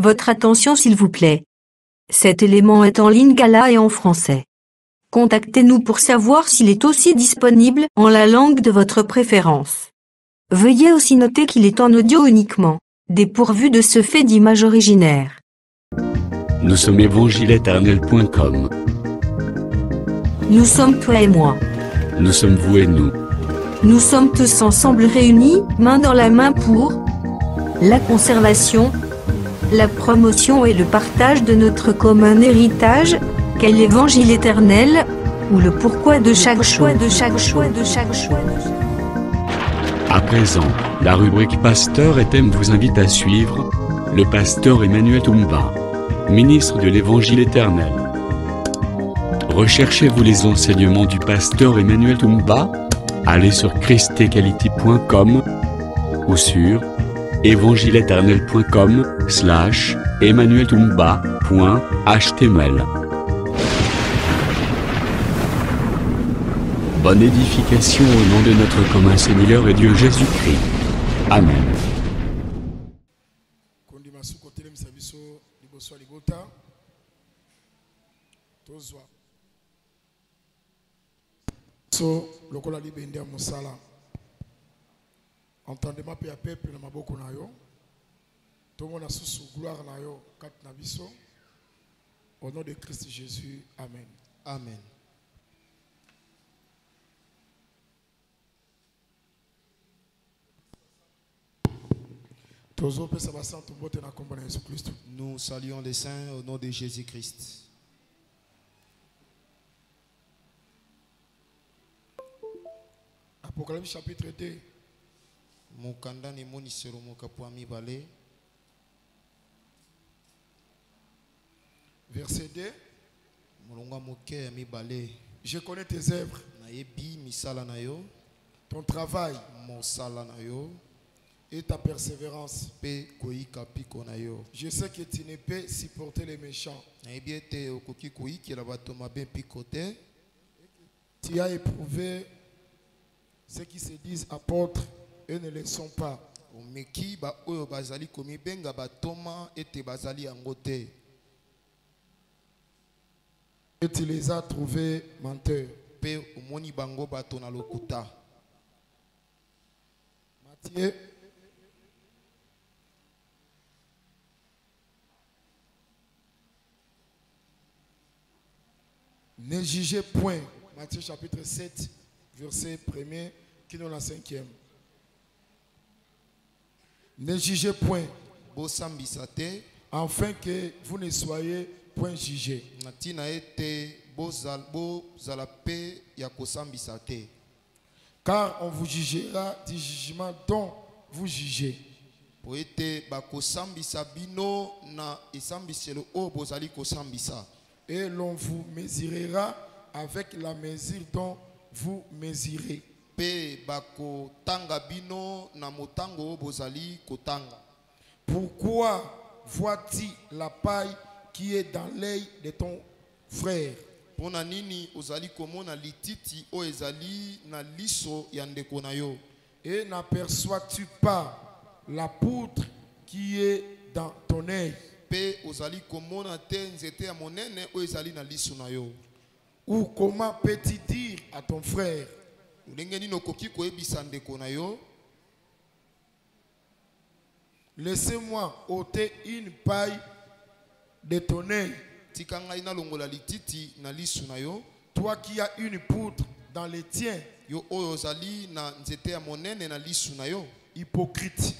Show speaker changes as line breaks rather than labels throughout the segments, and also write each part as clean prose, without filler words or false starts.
Votre attention s'il vous plaît. Cet élément est en lingala et en français. Contactez-nous pour savoir s'il est aussi disponible en la langue de votre préférence. Veuillez aussi noter qu'il est en audio uniquement, dépourvu de ce fait d'image originaire.
Nous sommes évangileéternel.com.
Nous sommes toi et moi.
Nous sommes vous et nous.
Nous sommes tous ensemble réunis, main dans la main pour la conservation, la promotion et le partage de notre commun héritage, qu'est l'évangile éternel, ou le pourquoi de chaque choix.
À présent, la rubrique Pasteur et thème vous invite à suivre le pasteur Emmanuel Toumba, ministre de l'Évangile éternel. Recherchez-vous les enseignements du pasteur Emmanuel Toumba? Allez sur christequality.com ou sur evangileeternel.com/emmanueltoumba.html. Bonne édification au nom de notre commun Seigneur et Dieu Jésus-Christ. Amen.
Lokola libende ya musala. Entendement pe ya peuple na maboko na yo. Tomona susu gloire na yo kat na biso. Au nom de Christ Jésus. Amen.
Amen. Nous saluons les saints au nom de Jésus-Christ.
Apocalypse chapitre 2. Verset 2. Je connais tes œuvres, ton travail et ta persévérance. Je sais que tu ne peux supporter les méchants. Tu as éprouvé ceux qui se disent apôtres et ne le sont pas. Et tu les as trouvés menteurs. Matthieu ne jugez point. Matthieu chapitre 7, verset 1er, qui nous la 5e. Ne jugez point, afin que vous ne soyez point jugés. Car on vous jugera du jugement dont vous jugez. Et l'on vous mesurera avec la mesure dont vous mesurez. Pourquoi vois-tu la paille qui est dans l'œil de ton frère et n'aperçois-tu pas la poutre qui est dans ton œil? Ou comment peux-tu dire à ton frère, laissez-moi ôter une paille de ton œil, toi qui as une poutre dans les tiens? Hypocrite.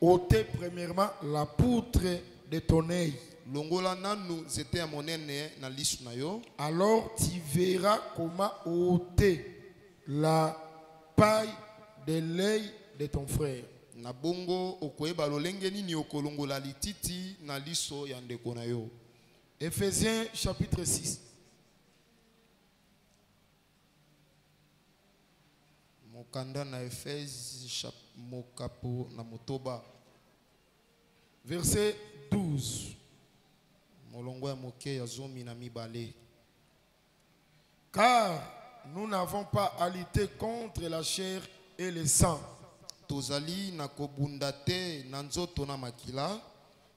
Ôtez premièrement la poutre de ton œil, alors tu verras comment ôter la paille de l'œil de ton frère. Ephésiens chapitre 6. Verset 12. Car nous n'avons pas à lutter contre la chair et le sang,
tozali na kobunda te na nzoto na makila,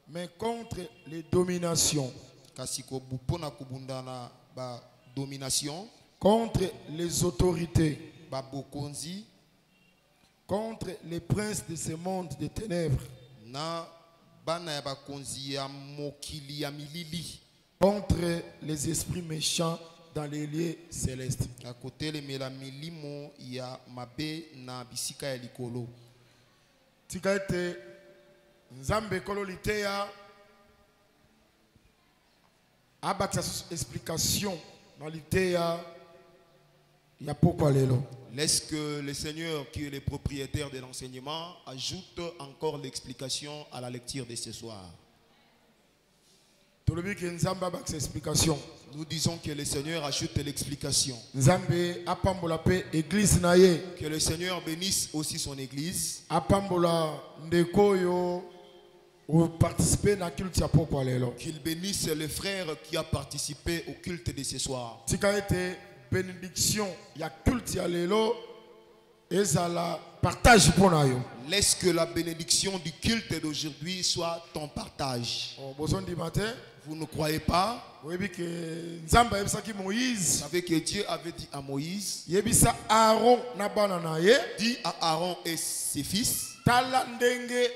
mais contre les dominations,
kasi kobupo na kobunda na ba domination,
contre les autorités,
ba bokonzi,
contre les princes de ce monde de ténèbres,
na bana ya bakonzi ya mokili ya milili,
contre les esprits méchants dans les lieux célestes.
na kotelemela milimo ya mabe na bisika ya likolo.
Tika ete nzambe kolo liteya abakisa explication na liteya ya pokwa lelo.
Laisse que le Seigneur, qui est le propriétaire de l'enseignement, ajoute encore l'explication à la lecture de ce soir.
Tolobi ke nzambe abakisa explication.
Nous disons que le Seigneur ajoute l'explication.
Nzambe apambola pe église na ye.
Que le Seigneur bénisse aussi son église.
Apambola ndeko yo ou participer na culte ya pokwa lelo.
Qu'il bénisse le frère qui a participé au culte de ce soir.
Tika ete bénédiction ya culte ya lelo ezala partage pona yo.
Laisse que la bénédiction du culte d'aujourd'hui soit ton partage.
Besoin du matin.
Vous ne croyez pas?
Oui, que Nzamba yebisaki
Vous
Moïse.
savez que Dieu avait dit à Moïse,
Yebisa Aaron na bana na ye.
dit à Aaron et ses fils,
Tala ndenge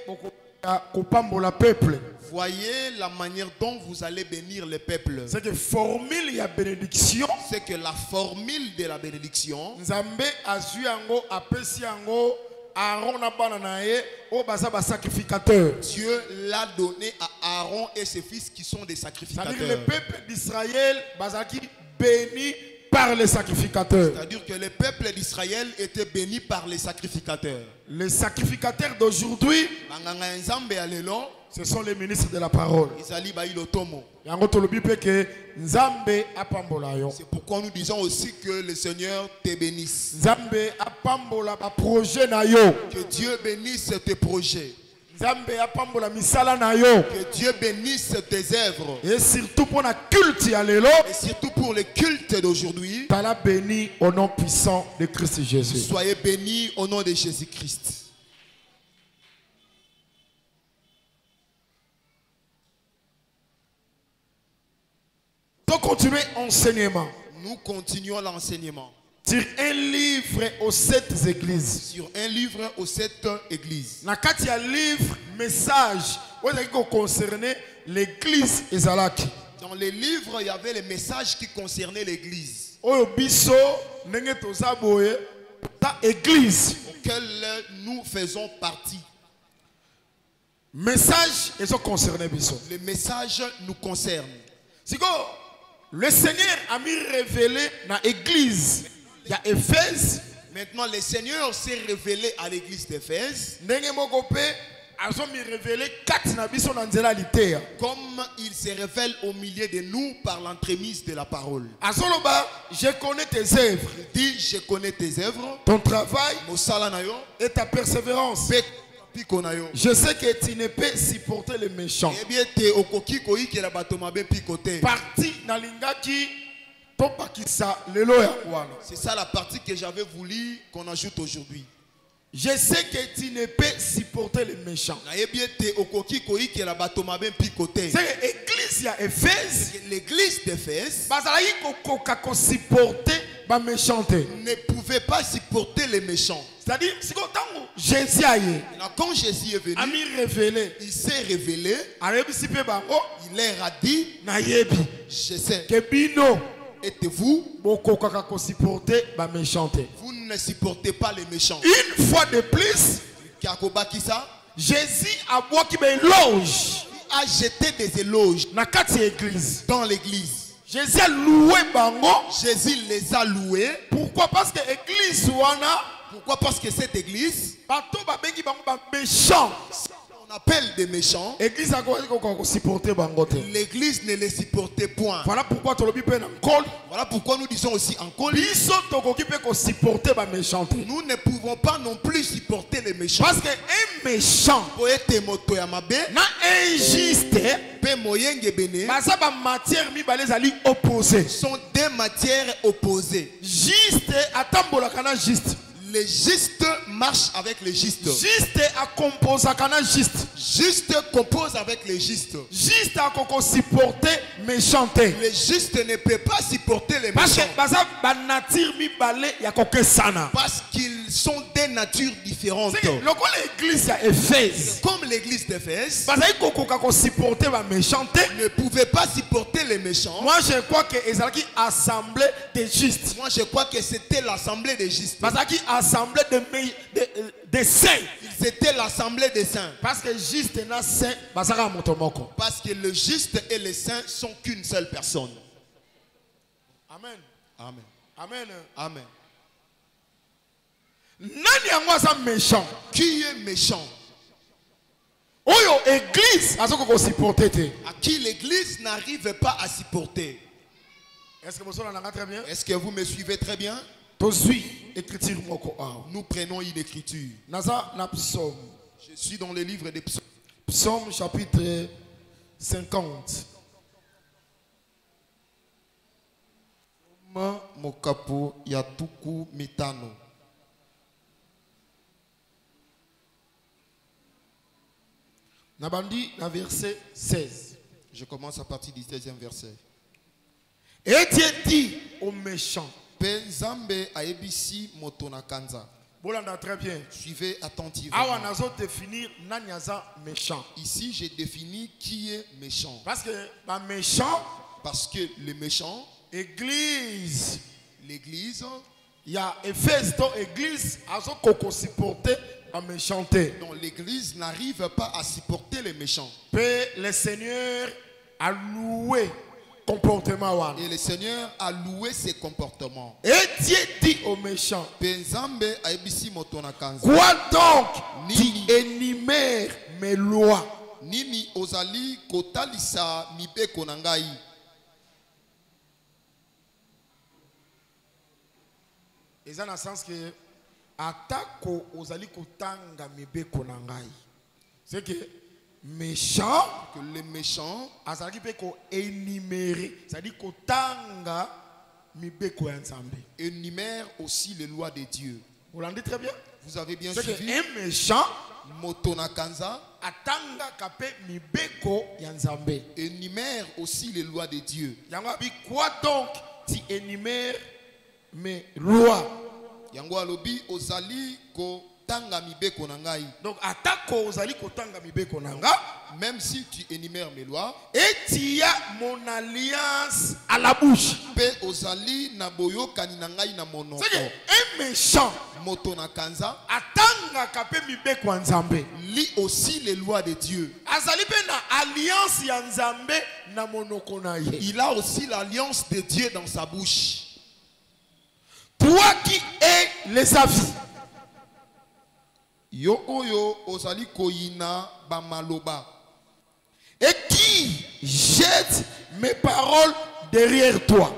kopambola peuple.
voyez la manière dont vous allez bénir le peuple.
C'est que formule ya bénédiction.
C'est que la formule de la bénédiction,
Nzambe azui yango apesi yango Aaron na bana na ye o baza ba sacrificateur.
Dieu l'a donné à Aaron et ses fils qui sont des
C'est-à-dire
sacrificateurs.
le peuple d'Israël bazaki béni par les sacrificateurs.
C'est-à-dire que le peuple d'Israël était béni par les sacrificateurs.
Les sacrificateurs d'aujourd'hui,
Banganga nzambe ya lelo,
ce sont les ministres de la parole.
ezali bailo tomo.
Yango tolobi pe ke Nzambe apambola yo.
C'est pourquoi nous disons aussi que le Seigneur te bénisse.
Nzambe apambola ba projet na yo.
Que Dieu bénisse tes projets.
Nzambe apambola misala na yo.
Que Dieu bénisse tes œuvres.
Et surtout pour la culte ya lelo,
Et surtout pour le culte d'aujourd'hui,
tala béni au nom puissant de Christ Jésus.
soyez bénis au nom de Jésus-Christ.
Donc continuer enseignement
Nous continuons l'enseignement
sur un livre aux 7 églises.
sur un livre aux 7 églises.
Na kati ya livre message oyo qui concernait l'église ezalaki.
Dans les livres, il y avait les messages qui concernaient l'église,
Oyo biso ndenge toza boye ta église.
auquel nous faisons partie.
Message ezo concerné biso.
Les messages nous concernent.
Siko le Seigneur a mis révélé na église ya Éphèse
Maintenant, le Seigneur s'est révélé à l'église d'Éphèse
ndenge moko pe azo mi révélé kati na biso na nzela liteya.
comme il se révèle au milieu de nous par l'entremise de la parole.
Azoloba, je connais tes œuvres,
Il dit, je connais tes œuvres,
ton travail
mosala na yo,
et ta persévérance.
pe piko na yo.
Je sais que tu ne peux supporter les méchants.
Eh bien, te okoki koyikela bato mabe piko te.
Parti na lingaki topakisa lelo ya wana.
C'est ça la partie que j'avais voulu qu'on ajoute aujourd'hui.
Je sais que tu ne peux supporter les méchants.
Na ye bien te okoki koyikela bato mabe piko te.
C'est l'église ya Éphèse,
L'église d'Éphèse
bazalaki kokoka ko supporter ba méchanté.
ne pouvait pas supporter les méchants.
C'est-à-dire siko tango Jésus aye
Maintenant, quand Jésus est venu,
a mis révélé,
il s'est révélé,
ayebisi pe bango
il leur a dit,
na yebi
je sais,
que bino
êtes-vous,
bokokaka ko supporter ba méchanté.
vous ne supportez pas les méchants.
Une fois de plus,
Kakobakisa
Jésus a boaki ba éloge
a jeté des éloges
na kati ya église.
dans l'église.
Jésus a loué bango.
Jésus les a loués.
Pourquoi? Parce que église wana
Pourquoi? Parce que cette église,
bato babengi bango ba méchant.
on appelle des méchants,
Église a ko supporter bango te.
l'église ne les supportait point.
Voilà pourquoi tolobi pe na nkol.
Voilà pourquoi nous disons aussi en Col,
Biso tokoki pe ko supporter ba méchant te.
nous ne pouvons pas non plus supporter les méchants.
Parce que un méchant
Poete moto ya mabe,
na injuste
pe moyenge bene,
baza ba matière mibale zali opposé.
sont deux matières opposées.
Juste atambola kana juste.
Les justes marchent avec les justes.
Juste a composé kana juste.
Juste compose avec les justes.
Juste a koko supporter méchanté.
Les justes ne peuvent pas supporter les
Parce que
méchants.
baza ba nature mi balé ya koke sana.
Parce qu'ils sont des natures différentes.
C'est que lokola l'église à Éphèse.
Comme l'église d'Éphèse
Baza koko kako supporter ba méchanté.
ne pouvait pas supporter les méchants.
Moi je crois que ezalaki assemblée des justes.
Moi je crois que c'était l'assemblée des justes.
Bazaki assemblée de saints.
C'était l'assemblée des saints.
Parce que juste na saint bazaka motomoko.
Parce que le juste et les saints sont qu'une seule personne.
Amen.
Amen.
Amen.
Amen.
Nani yango asa méchant?
Qui est méchant?
Oyo église azoko ko supporter te.
À qui l'église n'arrive pas à supporter.
Est-ce que vous avez très bien?
Est-ce que vous me suivez très bien?
Écriture moko.
Nous prenons une écriture.
Naza na psaume.
Je suis dans le livre des psaumes.
Psaume chapitre 50.
Mokapo yatuku mitano.
Nabandi na verset 16.
Je commence à partir du 16e verset.
Et Dieu dit aux méchants.
Penzambe aebisi motona kanza.
Bolanda très bien.
Suivez attentivement.
Awa nazo définir nanyaza méchant.
Ici, j'ai défini qui est méchant.
Parce que ba méchant,
Parce que le méchant,
église,
l'église,
il y a Éphèse dans église azo koko supporter ba méchanté.
dont l'église n'arrive pas à supporter les méchants.
Puis le Seigneur a loué comportement wana.
Et le Seigneur a loué ses comportements.
Et Dieu dit aux méchants.
Penzambe aebisi motona kanza.
Quoi donc
Nini.
tu énumères mes lois?
Nini ozali kotalisa mibeko na ngai.
Et ça dans le sens que atako ozali kotanga mibeko na ngai. C'est que méchant
Que les méchants
azali pe ko énumérer, c'est-à-dire kotanga mibeko ya Nzambe.
énumèrent aussi les lois de Dieu.
Vous l'entendez très bien?
Vous avez bien
C'est
suivi.
que un méchant
Motona kanza
atanga kape mibeko ya Nzambe.
énumère aussi les lois de Dieu.
Yango abi quoi donc tu énumères mes lois?
Yango alobi ozali kotanga mibeko na ngai.
Donc atako ozali kotanga mibeko na nga,
Même si tu énumères mes lois,
et tu as mon alliance à la bouche.
pe ozali na boyokani na ngai na monoko.
C'est que un méchant
Motona kanza
atanga kape mibeko ya Nzambe.
lit aussi les lois de Dieu.
Azali pe na alliance ya Nzambe na monoko na ye.
Il a aussi l'alliance de Dieu dans sa bouche.
Toi qui es les avis,
Yo oyo ozali koyina bamaloba.
et qui jette mes paroles derrière toi.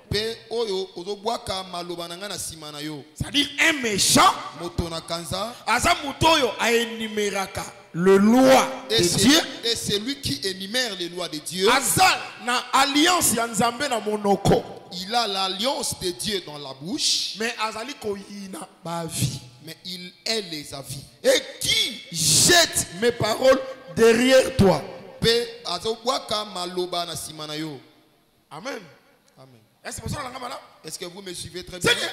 Pe oyo ozobwaka maloba na nga na sima na yo.
C'est-à-dire un méchant,
Motona kanza
aza mutoyo a énuméraka le loi de Dieu.
et c'est lui qui énumère les lois de Dieu.
Aza na alliance ya Nzambe na monoko.
Il a l'alliance de Dieu dans la bouche,
Mais azali koyina ba vie.
mais il est les avis.
Et qui jette mes paroles derrière toi.
Pe azobwaka maloba na sima na yo.
Amen.
Amen.
Est-ce que vous avez là?
Est-ce que vous me suivez très bien?
C'est que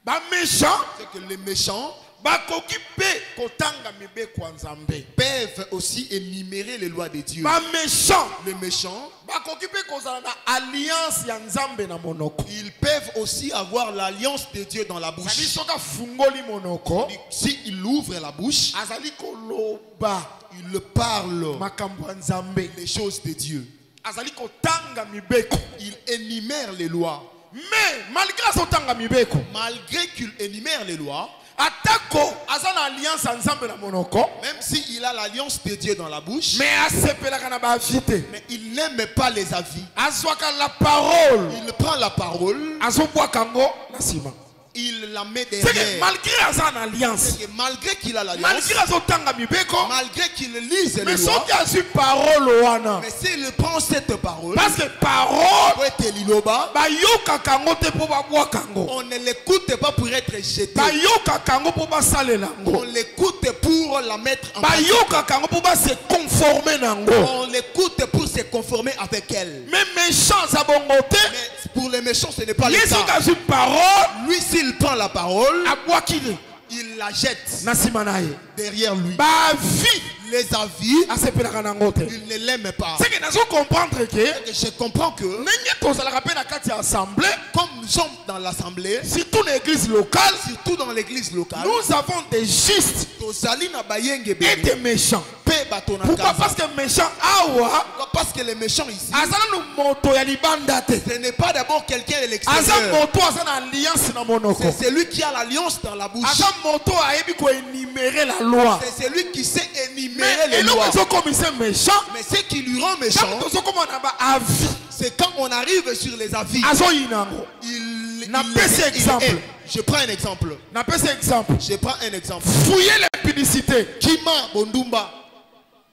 ba méchant
C'est que les méchants
ba kokipe kotanga mibeko ya Nzambe.
peuvent aussi énumérer les lois de Dieu.
Ba méchant
Les méchants,
ba kokipe kozala na alliance ya Nzambe na monoko.
ils peuvent aussi avoir l'alliance de Dieu dans la
Azali
bouche.
soka fungoli monoko,
Si il ouvre la bouche,
azali koloba
il parle
makambo ya Nzambe.
les choses de Dieu.
Azali kotanga mibeko.
Il énumère les lois.
Mais malgré azotanga mibeko,
Malgré qu'il énumère les lois,
atako aza na alliance ya Nzambe na monoko,
même s'il a l'alliance de Dieu dans la bouche,
mais asepelaka na ba vite.
mais il n'aime pas les avis.
Azwaka la parole.
Il prend la parole
Azobwaka ngo na sima.
il la met
C'est que
derrière.
malgré son alliance,
C'est que malgré qu'il a l'alliance,
malgré son tanga mibeko,
malgré qu'il lise
mais
les
son
lois,
qui a su parole wana.
mais s'il prend cette parole,
Parce que parole,
pour être liloba,
ba yoka kango te po ba bwa kango.
on ne l'écoute pas pour être jeté.
Ba yoka kango po ba salela ngo.
On l'écoute pour la mettre en
Ba
pratique.
yoka kango po ba se conformer nango.
On l'écoute pour se conformer avec elle.
Mais méchant ça bongo te.
Mais pour les méchants, ce n'est pas le
Yesu
cas.
ka su parole,
Lui, s'il prend la parole,
a bwa kile.
il la jette
Na simanaye.
derrière lui.
Ba vie,
Les avis,
a se pelaka nango te.
il ne l'aime pas.
C'est que nazo comprendre que
Et je comprends que,
nenye tozalaka pe na kati ya assemblée,
comme nous sommes dans l'assemblée,
surtout dans l'église locale,
surtout dans l'église locale,
nous avons des justes
tozali na bayenge
et
bene,
des méchants.
pe bato na
Pourquoi?
kaza.
Parce que méchant awa,
Pourquoi? Parce que les méchants ici,
azala no moto ya libanda te.
ce n'est pas d'abord quelqu'un de
Aza
l'extérieur.
moto aza na alliance na monoko.
C'est celui qui a l'alliance dans la bouche.
Aza moto ayebi ko énumérer la loi.
C'est celui qui sait énumérer
Mais
les lois.
eloko ezokomisa méchant,
Mais ce qui lui rend méchant,
ntango tozokoma na baavis,
c'est quand on arrive sur les avis.
azoyina yango.
Il
Napesi exemple.
Je prends un exemple.
Napesa exemple.
Je prends un exemple.
Fouiller l'impudicité.
Kima Bondumba,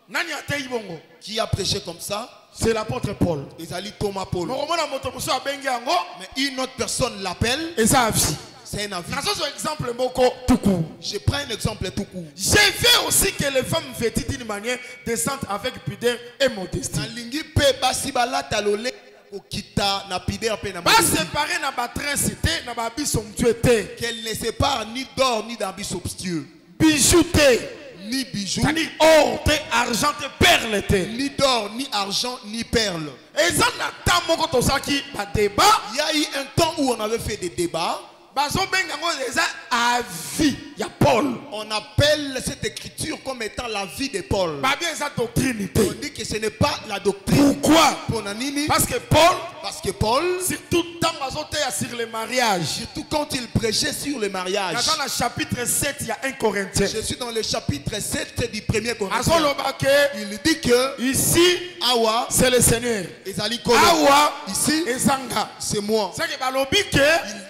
Nani atei bongo?
qui a prêché comme ça,
C'est l'apôtre Paul.
Ezali Thomas Paul.
Mokomona moto mosu abengi yango,
Mais une autre personne l'appelle,
eza avis.
c'est un avis.
Nazozo exemple moko tout court.
Je prends un exemple tout court.
J'ai vu aussi que les femmes vêtues d'une manière décente avec pudeur et modestie.
Nalingi pe basi balata lole okita na pideur pe na
Pas
modestie.
séparé na batrincité, na babi somptueux,
Qu'elle ne sépare ni d'or ni d'habits obscurs,
bijoux,
ni bijoux,
c'est-à-dire or, argent, perle.
ni d'or, ni argent, ni perles.
Et ça n'a pas moko tosaki ba débat,
Il y a eu un temps où on avait fait des débats.
bazo benga ngo eza avis ya Paul.
On appelle cette écriture comme étant la vie de Paul.
Ba bien eza doctrine
On
te.
dit que ce n'est pas la doctrine.
Pourquoi?
Pour Nanini,
Parce que Paul,
parce que Paul,
surtout tant bazo te sur le mariage.
surtout quand il prêchait sur le mariage,
Dans le chapitre 7, il y a 1 Corinthien.
je suis dans le chapitre 7 du 1er Corinthiens.
Azoloba que
Il dit que
ici,
Awa,
c'est le Seigneur.
Ezali Kolo,
Awa,
ici,
ezanga.
c'est moi.
C'est que balobi que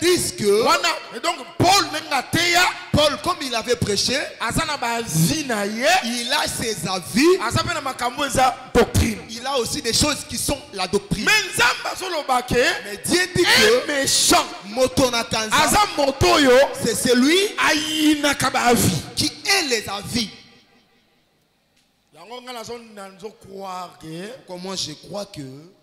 Ils disent que
wana et donc Paul nenga teya
Paul, comme il avait prêché,
azana ba zina ye
il a ses avis,
azape na makambo eza doctrine.
il a aussi des choses qui sont la doctrine.
Mais nzamba azoloba que
Mais Dieu dit
un
que
méchant
Motonakanza,
aza moto yo
c'est celui
ayina ka ba avis.
qui est les avis.
Yango nga nazo croire que
Comment je crois que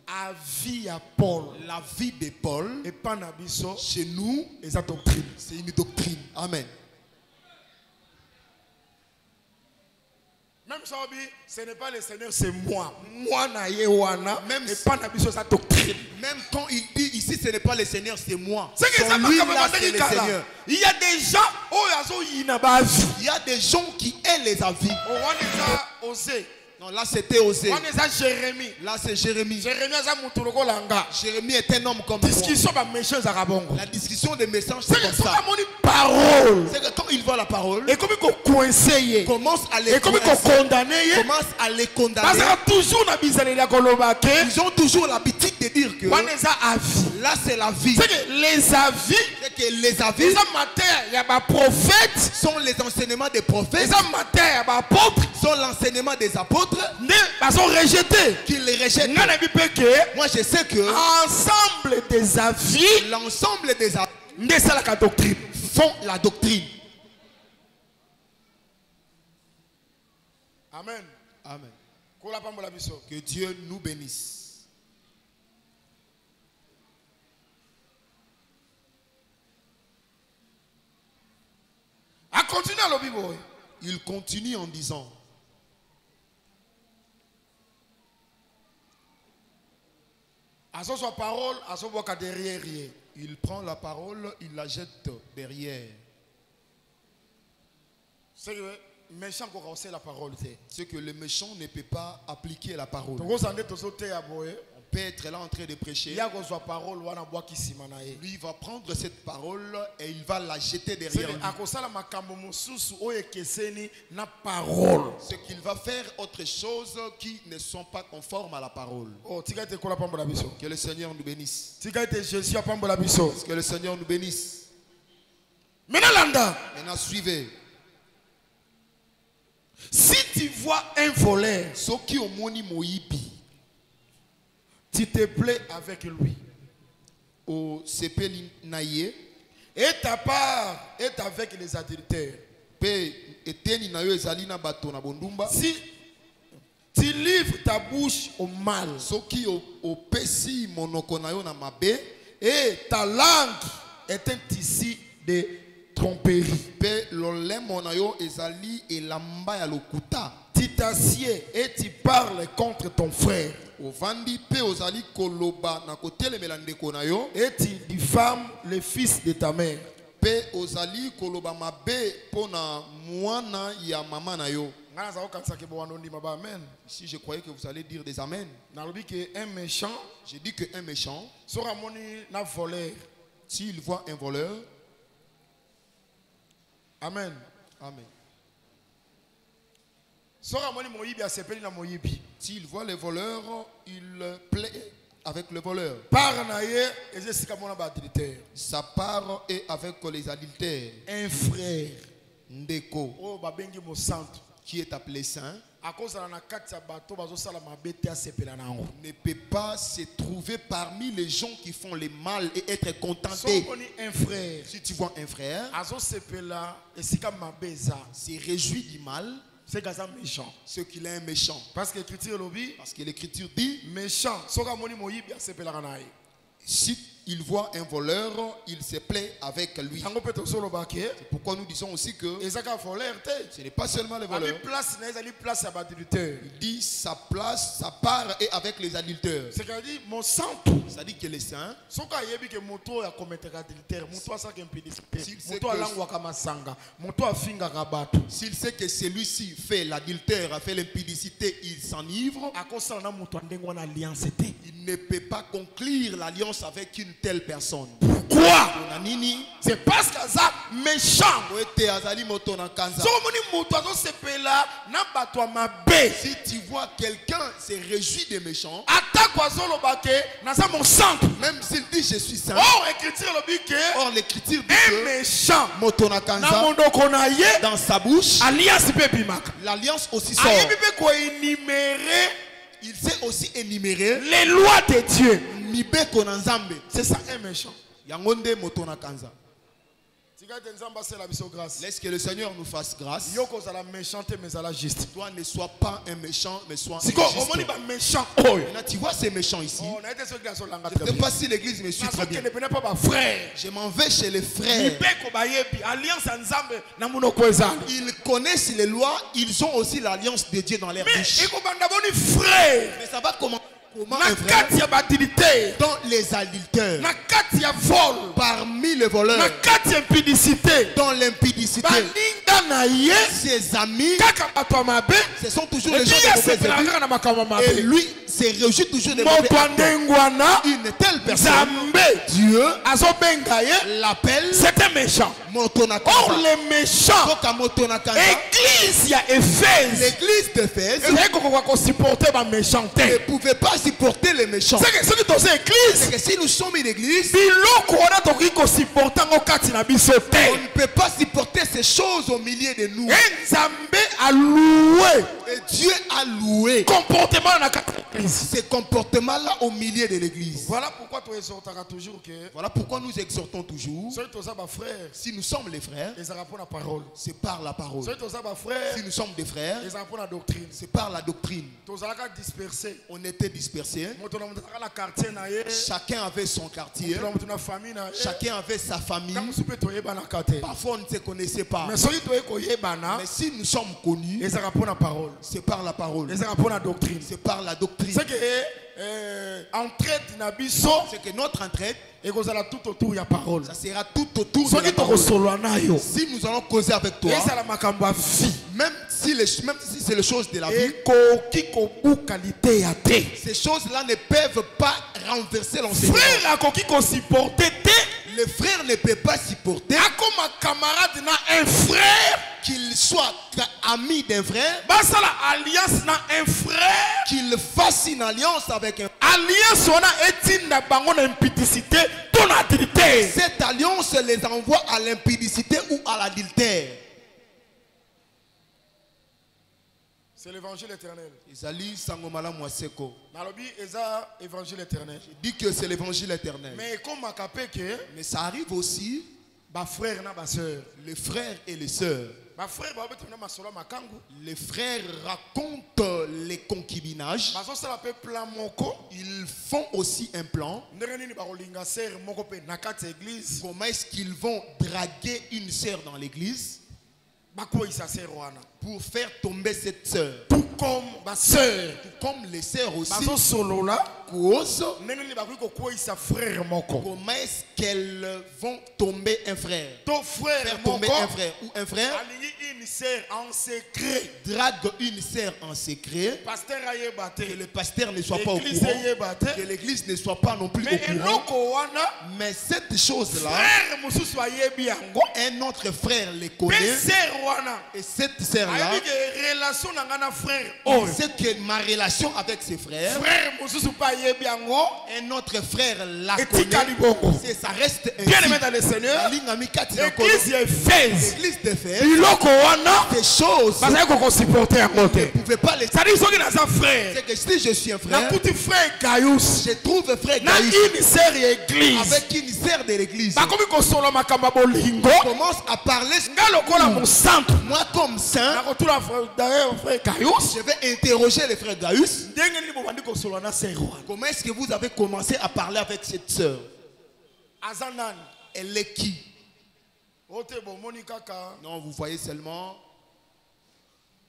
avis ya Paul
la vie de Paul,
et pas na biso
chez nous,
eza doctrine.
c'est une doctrine. Amen.
Même ça, ce n'est pas le Seigneur, c'est moi. Moi, na ye wana.
Même
Et pas na biso sa doctrine.
Même quand il dit ici, ce n'est pas le Seigneur, c'est moi.
C'est que
Son
ça
lui,
m'a
là, c'est le Seigneur.
il y a des gens, oh, yazo yina ba avis.
Il y a des gens qui aiment les avis.
Oh, on est osé.
Non, là, c'était Osée.
On est Jérémie.
Là, c'est Jérémie.
Jérémie a muturoko langa.
Jérémie est un homme comme moi.
Discussion ba méchants zarabongo.
La discussion des messages,
C'est
c'est
que
comme
ça
ça.
m'a parole.
C'est que quand il voit la parole,
Et comme il coincé.
commence à les
Et comme il condamné.
commence à les
Parce
condamner.
que toujours na bizale la kolobake.
Ils ont toujours l'habitude de dire que
On est avis.
là, c'est la vie.
C'est que les avis.
C'est que les avis
Les amateurs, il y a des prophètes.
sont les enseignements des prophètes,
Les amateurs, il y a des apôtres.
sont l'enseignement des apôtres
Ils sont rejetés.
qu'ils les rejettent. Moi, je sais que
Ensemble des avis,
l'ensemble des avis
c'est la doctrine.
font la doctrine.
Amen.
Amen.
Que
Que Dieu nous bénisse.
A continuer à l'objet.
Il continue en disant,
À son parole, à son bois derrière rien.
il prend la parole, il la jette derrière.
C'est que méchant qu'on conseille la parole.
C'est que le méchant ne peut pas appliquer la parole.
Donc vous en êtes tous autres à boire.
On peut être là en train de prêcher.
Il y a qu'on soit parole ou on bois qui s'y manaye.
Lui il va prendre cette parole et il va la jeter derrière lui.
À cause de la makambo mususu oye keseni na parole.
Ce qu'il va faire autre chose qui ne sont pas conformes à la parole.
Oh, tika te kola pambola biso.
Que le Seigneur nous bénisse.
Tika te Jésus a pambola biso.
Que le Seigneur nous bénisse.
Maintenant,
suivez.
si tu vois un voleur,
Soki omoni moyibi,
tu te plais avec lui.
o sepeli naye,
Et ta part est avec les adultères.
pe eteni na yo ezali na bato na bondumba.
Si tu livres ta bouche au mal
Soki opesi monoko na yo na mabe,
et ta langue est un tissu de tromperie,
pe lolemo na yo ezali elamba ya lokuta.
tu t'assieds et tu parles contre ton frère
Ovandi pe ozali koloba na kotelemela ndeko na yo,
et tu diffames le fils de ta mère.
pe ozali koloba mabe pona mwana ya mama na yo.
Amen.
Si je croyais que vous allez dire des amen.
Un méchant,
J'ai dit qu'un méchant,
sera moni na voleur.
s'il voit un voleur,
Amen.
amen.
Sera moni moyibi asepeli na moyibi.
S'il voit les voleurs, il plaît avec le voleur.
Par naye ezesika mona ba adultère.
Sa part est avec les adultères.
Un frère
Ndeko,
oh babengi mo centre
qui est appelé saint,
akozala na kati ya bato bazosala mabe te asepela nango.
ne peut pas se trouver parmi les gens qui font le mal et être
So
contenté.
moni un frère
Si tu vois un frère,
azosepela esika mabe eza,
se réjouit du mal,
c'est gaza méchant.
ce qu'il est un méchant.
Parce que l'écriture lobi
Parce que l'écriture dit,
méchant soka moni moyibi asepela na ye.
si il voit un voleur, il se plaît avec lui.
Yango pe tozoloba ke
Pourquoi nous disons aussi que
ezaka voleur te.
ce n'est pas seulement les
Abi
voleurs.
place na ezali place ya ba adultère.
Il dit sa place, sa part est avec les adultères.
C'est-à-dire mon centre
C'est-à-dire que les saints,
soka yebi ke moto ya commettre adultère, moto asaka impudicité,
S'il sait
moto
que-
alangwaka masanga, moto afingaka bato.
s'il sait que celui-ci fait l'adultère, a fait l'impudicité, il s'enivre,
Akosala na moto ndenge wana alliance te.
il ne peut pas conclure l'alliance avec une telle personne.
Pourquoi?
Nanini,
C'est parce qu'aza méchant.
oete azali moto na kanza.
So moni moto azosepela na bato ya mabe.
Si tu vois quelqu'un se réjouit des méchants,
Atako azoloba ke naza mon centre.
même s'il dit je suis saint,
Or écriture lobi ke
or l'écriture dit
un
que
méchant
moto na
na
kanza,
mondoko na ye
dans sa bouche,
alliance pe bimaka.
l'alliance aussi sort.
Ayebi pe ko énumérer
Il sait aussi énumérer
les lois de Dieu.
mibeko na nzambe.
C'est ça un méchant.
Yango nde moto na kanza.
Tigate nzamba c'est la biso grâce.
Laisse que le Seigneur nous fasse grâce.
Yoko zala méchant te mais zala juste.
Toi ne sois pas un méchant, mais sois un
Siko omoni
juste.
ba méchant oyo.
Maintenant, tu vois ces méchants ici.
Oh na ete so gla so langa
Je ne
très
sais
bien.
pas si l'église me suit très bien.
Ne pas ba frère.
Je m'en vais chez les frères.
Mibeko ba yebi alliance ya nzambe na munoko ezali.
Ils connaissent les lois, ils ont aussi l'alliance de Dieu dans leur
Mais
bouche.
ekobanda boni frère.
Mais ça va comment
Na
un frère
kati ya badilité.
dans les adultères,
Na kati ya vol.
parmi les
Na
voleurs,
kati ya impudicité.
dans l'impudicité,
Baninga na ye
ses amis,
kaka bato ya mabe.
ce sont toujours les
Et
gens
puis
de mauvais
asepela
avis.
kaka na makambo ya
Et
mabe.
lui se réjouit toujours des mauvais
Moto
actes.
andengwana
Une telle personne,
Nzambe
Dieu
azobenga ye.
l'appelle
C'est un méchant. Or
Motonakanda.
les méchants,
Soka Motonakanda.
église ya Éphèse,
L'église d'Éphèse
ezali kokoka supporter ba méchant
ne
te.
pouvait pas supporter les méchants.
C'est que soki toza
C'est
église,
que si nous sommes une église,
biloko wana tokoki kosupporter ngo kati na biso
on
te.
ne peut pas supporter ces choses au milieu de nous.
Nzambe aloué
Et Dieu a loué
comportement na kati ya église.
ces comportements-là au milieu de l'église.
Voilà pourquoi tu exhortaka toujours que
Voilà pourquoi nous exhortons toujours,
soki toza ba frère,
si nous sommes les frères,
ezala pona parole.
c'est par la parole.
Soki toza ba frère,
Si nous sommes des frères,
ezala pona doctrine.
c'est par la doctrine.
Tozalaka dispersé.
On était dispersés.
Moto na moto na quartier na ye,
Chacun avait son quartier.
moto na moto na famille na ye.
Chacun avait sa famille.
Tango supe toyebanaka te.
Parfois, on ne se connaissait pas.
Mais soki toye koyebana,
Mais si nous sommes connus,
ezala pona parole.
c'est par la parole.
ezala pona doctrine.
C'est par la doctrine.
C'est que entraide na biso
C'est que notre entraide,
ekozala tout autour ya parole.
ça sera tout autour de
Soki
la parole.
tokosolwa na yo,
Si nous allons causer avec toi,
ezala makambo ya vie.
même si c'est les choses de la vie,
Ekoki kobuka liteya te.
ces choses-là ne peuvent pas renverser l'enseignement.
Frère akoki kosupporter te.
Les frères ne peuvent pas supporter
Akoma camarade na un frère.
qu'il soit ami d'un frère,
Basala alliance na un frère.
qu'ils fassent une alliance avec un
alliance on a etinda bango na impudicité ton adultère.
Cette alliance les envoie à l'impudicité ou à l'adultère.
C'est l'évangile éternel.
Ezali sangomala mwaseko.
Nalobi eza évangile éternel.
Je dis que c'est l'évangile éternel.
Mais comme makapé que
mais ça arrive aussi
ba frère na ba sœur,
les frères et les sœurs.
ba frère ba betuna masolo makangu.
Les frères racontent les concubinages.
Ba so sala pe plan moko.
Ils font aussi un plan.
Ndenge nini ba kolinga sœur moko pe na kati église.
Comment est-ce qu'ils vont draguer une sœur dans l'église?
Ba ko isa sœur wana.
Pour faire tomber cette sœur.
Tout comme ba sœur,
Tout comme les sœurs aussi.
ba so solo la
Cause.
ndenge nini ba ko isa frère moko.
Comment est-ce qu'elles vont tomber un frère?
Ton frère
Faire
moko
tomber un frère ou un frère
alingi une sœur en secret.
drague une sœur en secret.
Pasteur ayeba te.
Que le pasteur ne soit pas au
L'église
courant.
ayeba te.
Que l'église ne soit pas non plus
Mais
au courant.
eloko wana
Mais cette chose-là,
frère mosusu ayebi yango.
un autre frère les
Pe
connaît.
sœur wana
Et cette sœur-là,
ayebi que relation na ngana frère
il
oyo.
sait que ma relation avec ses frères,
Frère mosusu pa ayebi yango.
un autre frère la
Etikali
connaît.
bongo.
Ça reste ainsi.
Bien aimé dans le Seigneur. Église Éphèse.
L'église d'Éphèse,
Biloko wana
ces choses,
bazali ko supporter yango te.
vous ne pouvez pas les.
Ça dit soki naza frère.
C'est que si je suis un frère,
Nakuti frère Gaius.
je trouve frère
Na
Gaïs
une sœur ya église.
avec une sœur de l'église.
Bakomi kosolo makamba bolingo.
Commence à parler.
Nga lokola mon centre.
Moi comme saint,
Nakotula frère Gaius.
je vais interroger le frère Gaïus.
Ndenge nini bobandi kosolo na sœur wana.
Comment est-ce que vous avez commencé à parler avec cette sœur?
Aza nani?
Elle est qui?
Ote bomoni kaka.
Non, vous voyez seulement.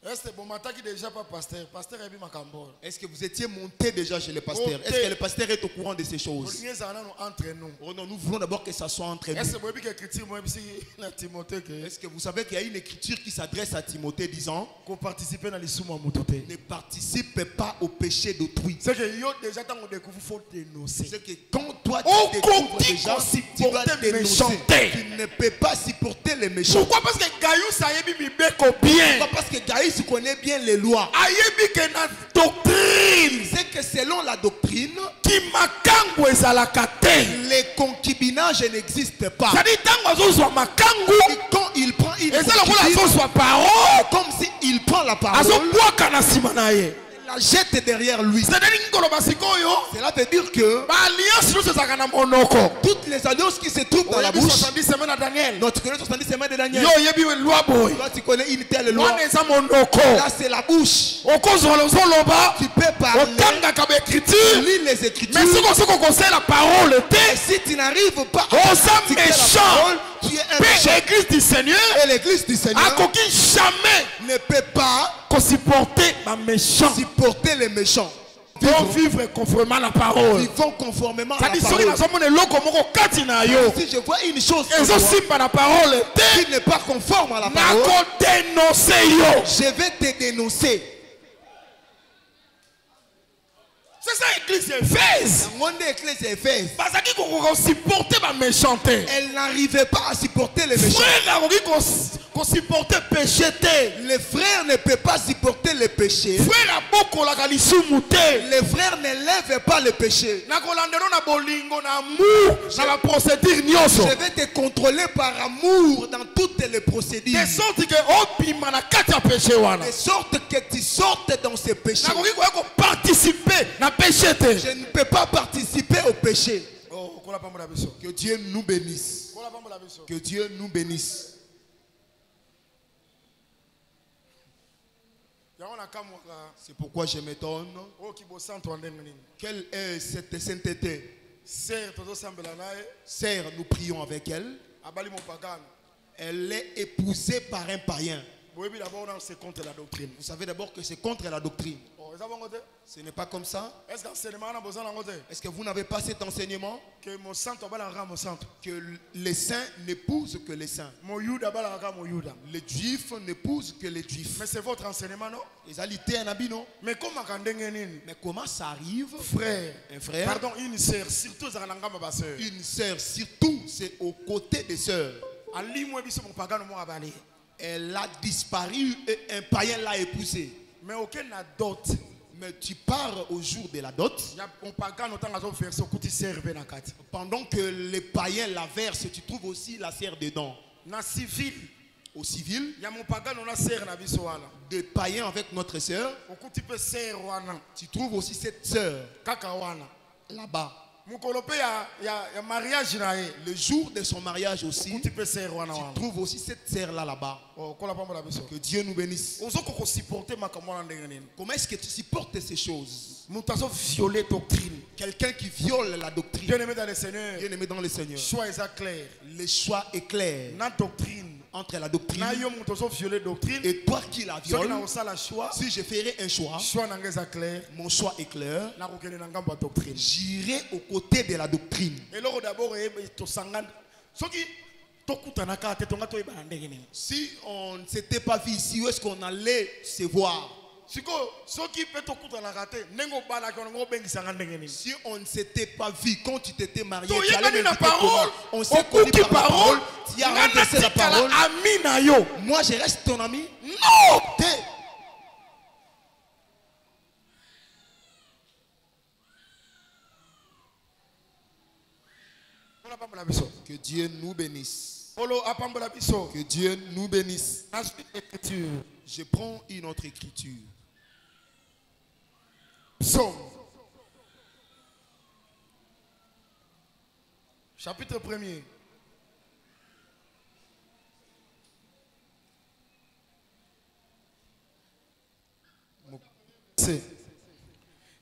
Est-ce bon mataki déjà pas pasteur? Pasteur ebi makambo.
Est-ce que vous étiez monté déjà chez le pasteur? Est-ce que le pasteur est au courant de ces choses?
Bolingeza nanu entre nous.
Oh non, nous voulons d'abord que ça soit entre nous.
Est-ce que bobi que écriture moi bisi na Timothée que
Est-ce que vous savez qu'il y a une écriture qui s'adresse à Timothée disant
ko participer na lisumu mutote?
ne participe pas au péché d'autrui.
C'est que yo déjà tant on découvre faut dénoncer.
C'est que quand toi
Oh,
tu découvres
continue
déjà,
qu'on
tu dois
supporte les
dénoncer.
méchancetés.
Tu ne peux pas supporter les méchants.
Pourquoi? Parce que Gaius ayebi mibeko bien.
Pourquoi? Parce que Gaïs connaît bien les lois.
Ayebi que na doctrine
C'est que selon la doctrine,
qui makangu ezalaka te.
les concubinages n'existent pas.
C'est-à-dire tango azozwa makangu
Et quand il prend une
eza lokola
concubine,
azozwa parole
comme s'il prend la parole,
azobwaka na nsima na ye.
il la jette derrière lui.
C'est-à-dire ngoloba sikoyo
Cela veut dire que
baalliance nyonso ezalaka na monoko.
toutes les alliances qui se trouvent dans la
Oyebi
bouche,
70 semaines na Daniel.
notre connaît 70 semaines de Daniel.
Yo oyebi loi boy.
Toi tu connais une telle loi.
Wana eza monoko.
Là c'est la bouche.
Okozwa ozoloba
Tu peux parler,
otangaka baécriture.
lis les écritures.
Mais si on conseille la parole,
Et si tu n'arrives pas
Oh,
à
ça
pratiquer la
méchant.
parole, tu es un méchant.
l'église du Seigneur
Et l'église du Seigneur
a coquille jamais
ne peut pas
supporter ma méchant.
supporter les méchants.
Pour vivre conformément à la parole.
Vivons conformément à
Ça
la
dit
parole.
si
Si je vois une chose
et
sur toi
aussi par la parole,
qui n'est pas conforme à la parole,
dénoncer yo.
je vais te dénoncer.
C'est ça l'église Éphèse.
La monde église Éphèse,
Parce qu'on supporter ma méchanceté.
elle n'arrivait pas à supporter les méchants.
Frère, qu'on supporter péché.
Les frères ne peuvent pas supporter les péchés.
Frère, à beaucoup la galisumoute.
Les frères ne lèvent pas le péché.
Na kolandero na bolingo na amour na la procédure nyonso.
Je vais te contrôler par amour dans toutes les procédures.
De sorte que obima na kati ya péché wana.
De sorte que tu sortes dans ces péchés.
Na koki ko participer na péché te.
Je ne peux pas participer au péché.
Oh, kola pambola biso.
Que Dieu nous bénisse.
Kola pambola biso.
Que Dieu nous bénisse. C'est pourquoi je m'étonne.
Oh, ki bo santo ndenge nini.
Quelle est cette sainteté?
Sœur tozo sambela nae.
Sœur, nous prions avec elle.
Abali mo pagano.
Elle est épousée par un païen.
Boyebi d'abord on c'est contre la doctrine.
Vous savez d'abord que c'est contre la doctrine.
Oh, eza bongo te?
Ce n'est pas comme ça.
Est-ce qu'enseignement na besoin nango te?
Est-ce que vous n'avez pas cet enseignement?
Que mon santo bala nga mon santo.
Que les saints n'épousent que les saints.
Mo yuda bala nga mo yuda.
Les juifs n'épousent que les juifs.
Mais c'est votre enseignement non?
Les alités en habit, non?
Mais comment kandenge nini?
Mais comment ça arrive?
Frère,
Un frère,
pardon, une sœur, surtout za nga ma sœur.
une sœur, surtout, c'est aux côtés des sœurs.
Ali mo biso mo pagano mo abali.
Elle a disparu et un païen l'a épousée.
Mais aucun n'a dot.
Mais tu pars au jour de la dot. Pendant que les païens la versent, tu trouves aussi la serre dedans. Au civil, des païens avec notre sœur, tu trouves aussi cette sœur là-bas. Le jour de son mariage aussi, tu trouves aussi cette sœur là-bas. Que Dieu nous bénisse. Comment est-ce que tu supportes ces choses? Quelqu'un qui viole la doctrine.
Bien-aimé dans le Seigneur.
Bien-aimé dans le Seigneur. Le choix est clair. Entre la doctrine et toi qui la violes. Si je ferai un choix, mon choix est clair. J'irai aux côtés de la doctrine. Si on ne s'était pas vu ici, où est-ce qu'on allait se voir? Si on ne s'était pas vu quand tu t'étais marié, tu allais me parole. On s'est connu par parole. Tu as renversé la parole. Moi, je reste ton ami. Non. Que Dieu nous bénisse. Que Dieu nous bénisse. Je prends une autre écriture.
Psaume. Chapitre 1er.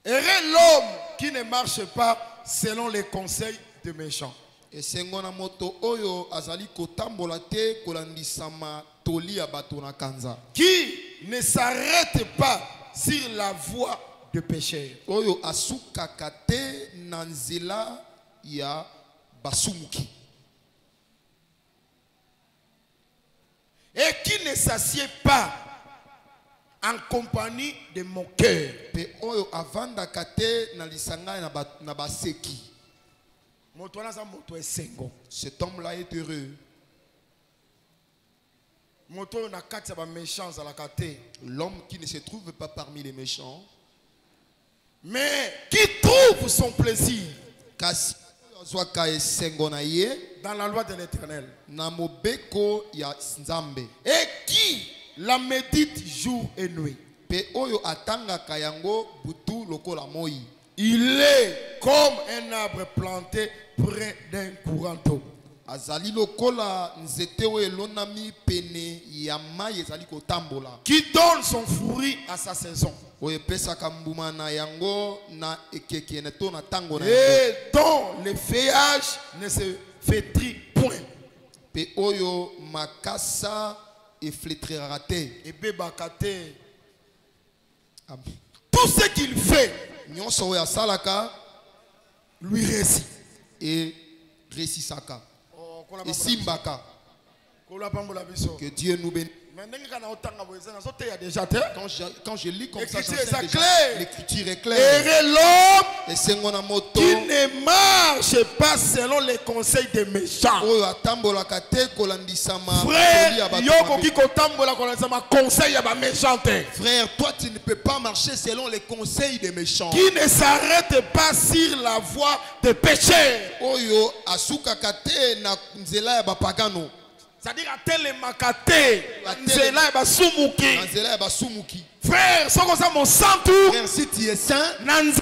Heureux l'homme qui ne marche pas selon les conseils des méchants.
Et sengona moto oyo azali kotambola te kolandisama toli ya bato na kanza.
Qui ne s'arrête pas sur la voie de pécheurs.
Oyo asukaka te na nzela ya basumuki.
Et qui ne s'assied pas en compagnie de moqueurs.
Pe oyo avandaka te na lisanga na baseki. Cet homme-là est heureux. L'homme qui ne se trouve pas parmi les méchants,
mais qui trouve son plaisir dans la loi de l'Éternel. Et qui la médite jour et nuit. Il est comme un arbre planté près d'un courant d'eau. Qui donne son fruit à sa saison. Et dont le feuillage ne se flétrit point. Tout ce qu'il fait lui réussit.
Et récissaka. Et simbaka. Que Dieu nous bénisse. Quand je lis comme ça, l'écriture est claire.
Et l'homme qui ne marche pas selon les conseils des méchants.
Frère, toi tu ne peux pas marcher selon les conseils des méchants.
Qui ne s'arrête pas sur la voie des pécheurs. C'est-à-dire à tel makate, nzela basumuki. Frère,
si tu es saint,
ne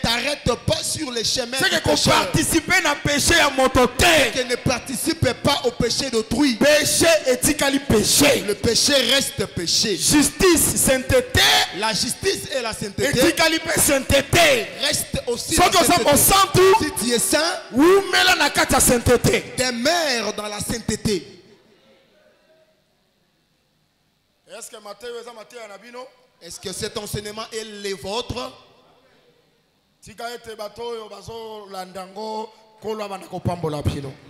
t'arrête pas sur les chemins.
C'est que participer à péché à mototé.
Que ne participe pas au péché d'autrui.
Péché éthiquement péché.
Le péché reste péché.
Justice, sainteté.
La justice et la sainteté.
Éthiquement sainteté.
Reste aussi
la sainteté.
Si tu es saint, demeure dans la sainteté. Est-ce que cet enseignement est le vôtre?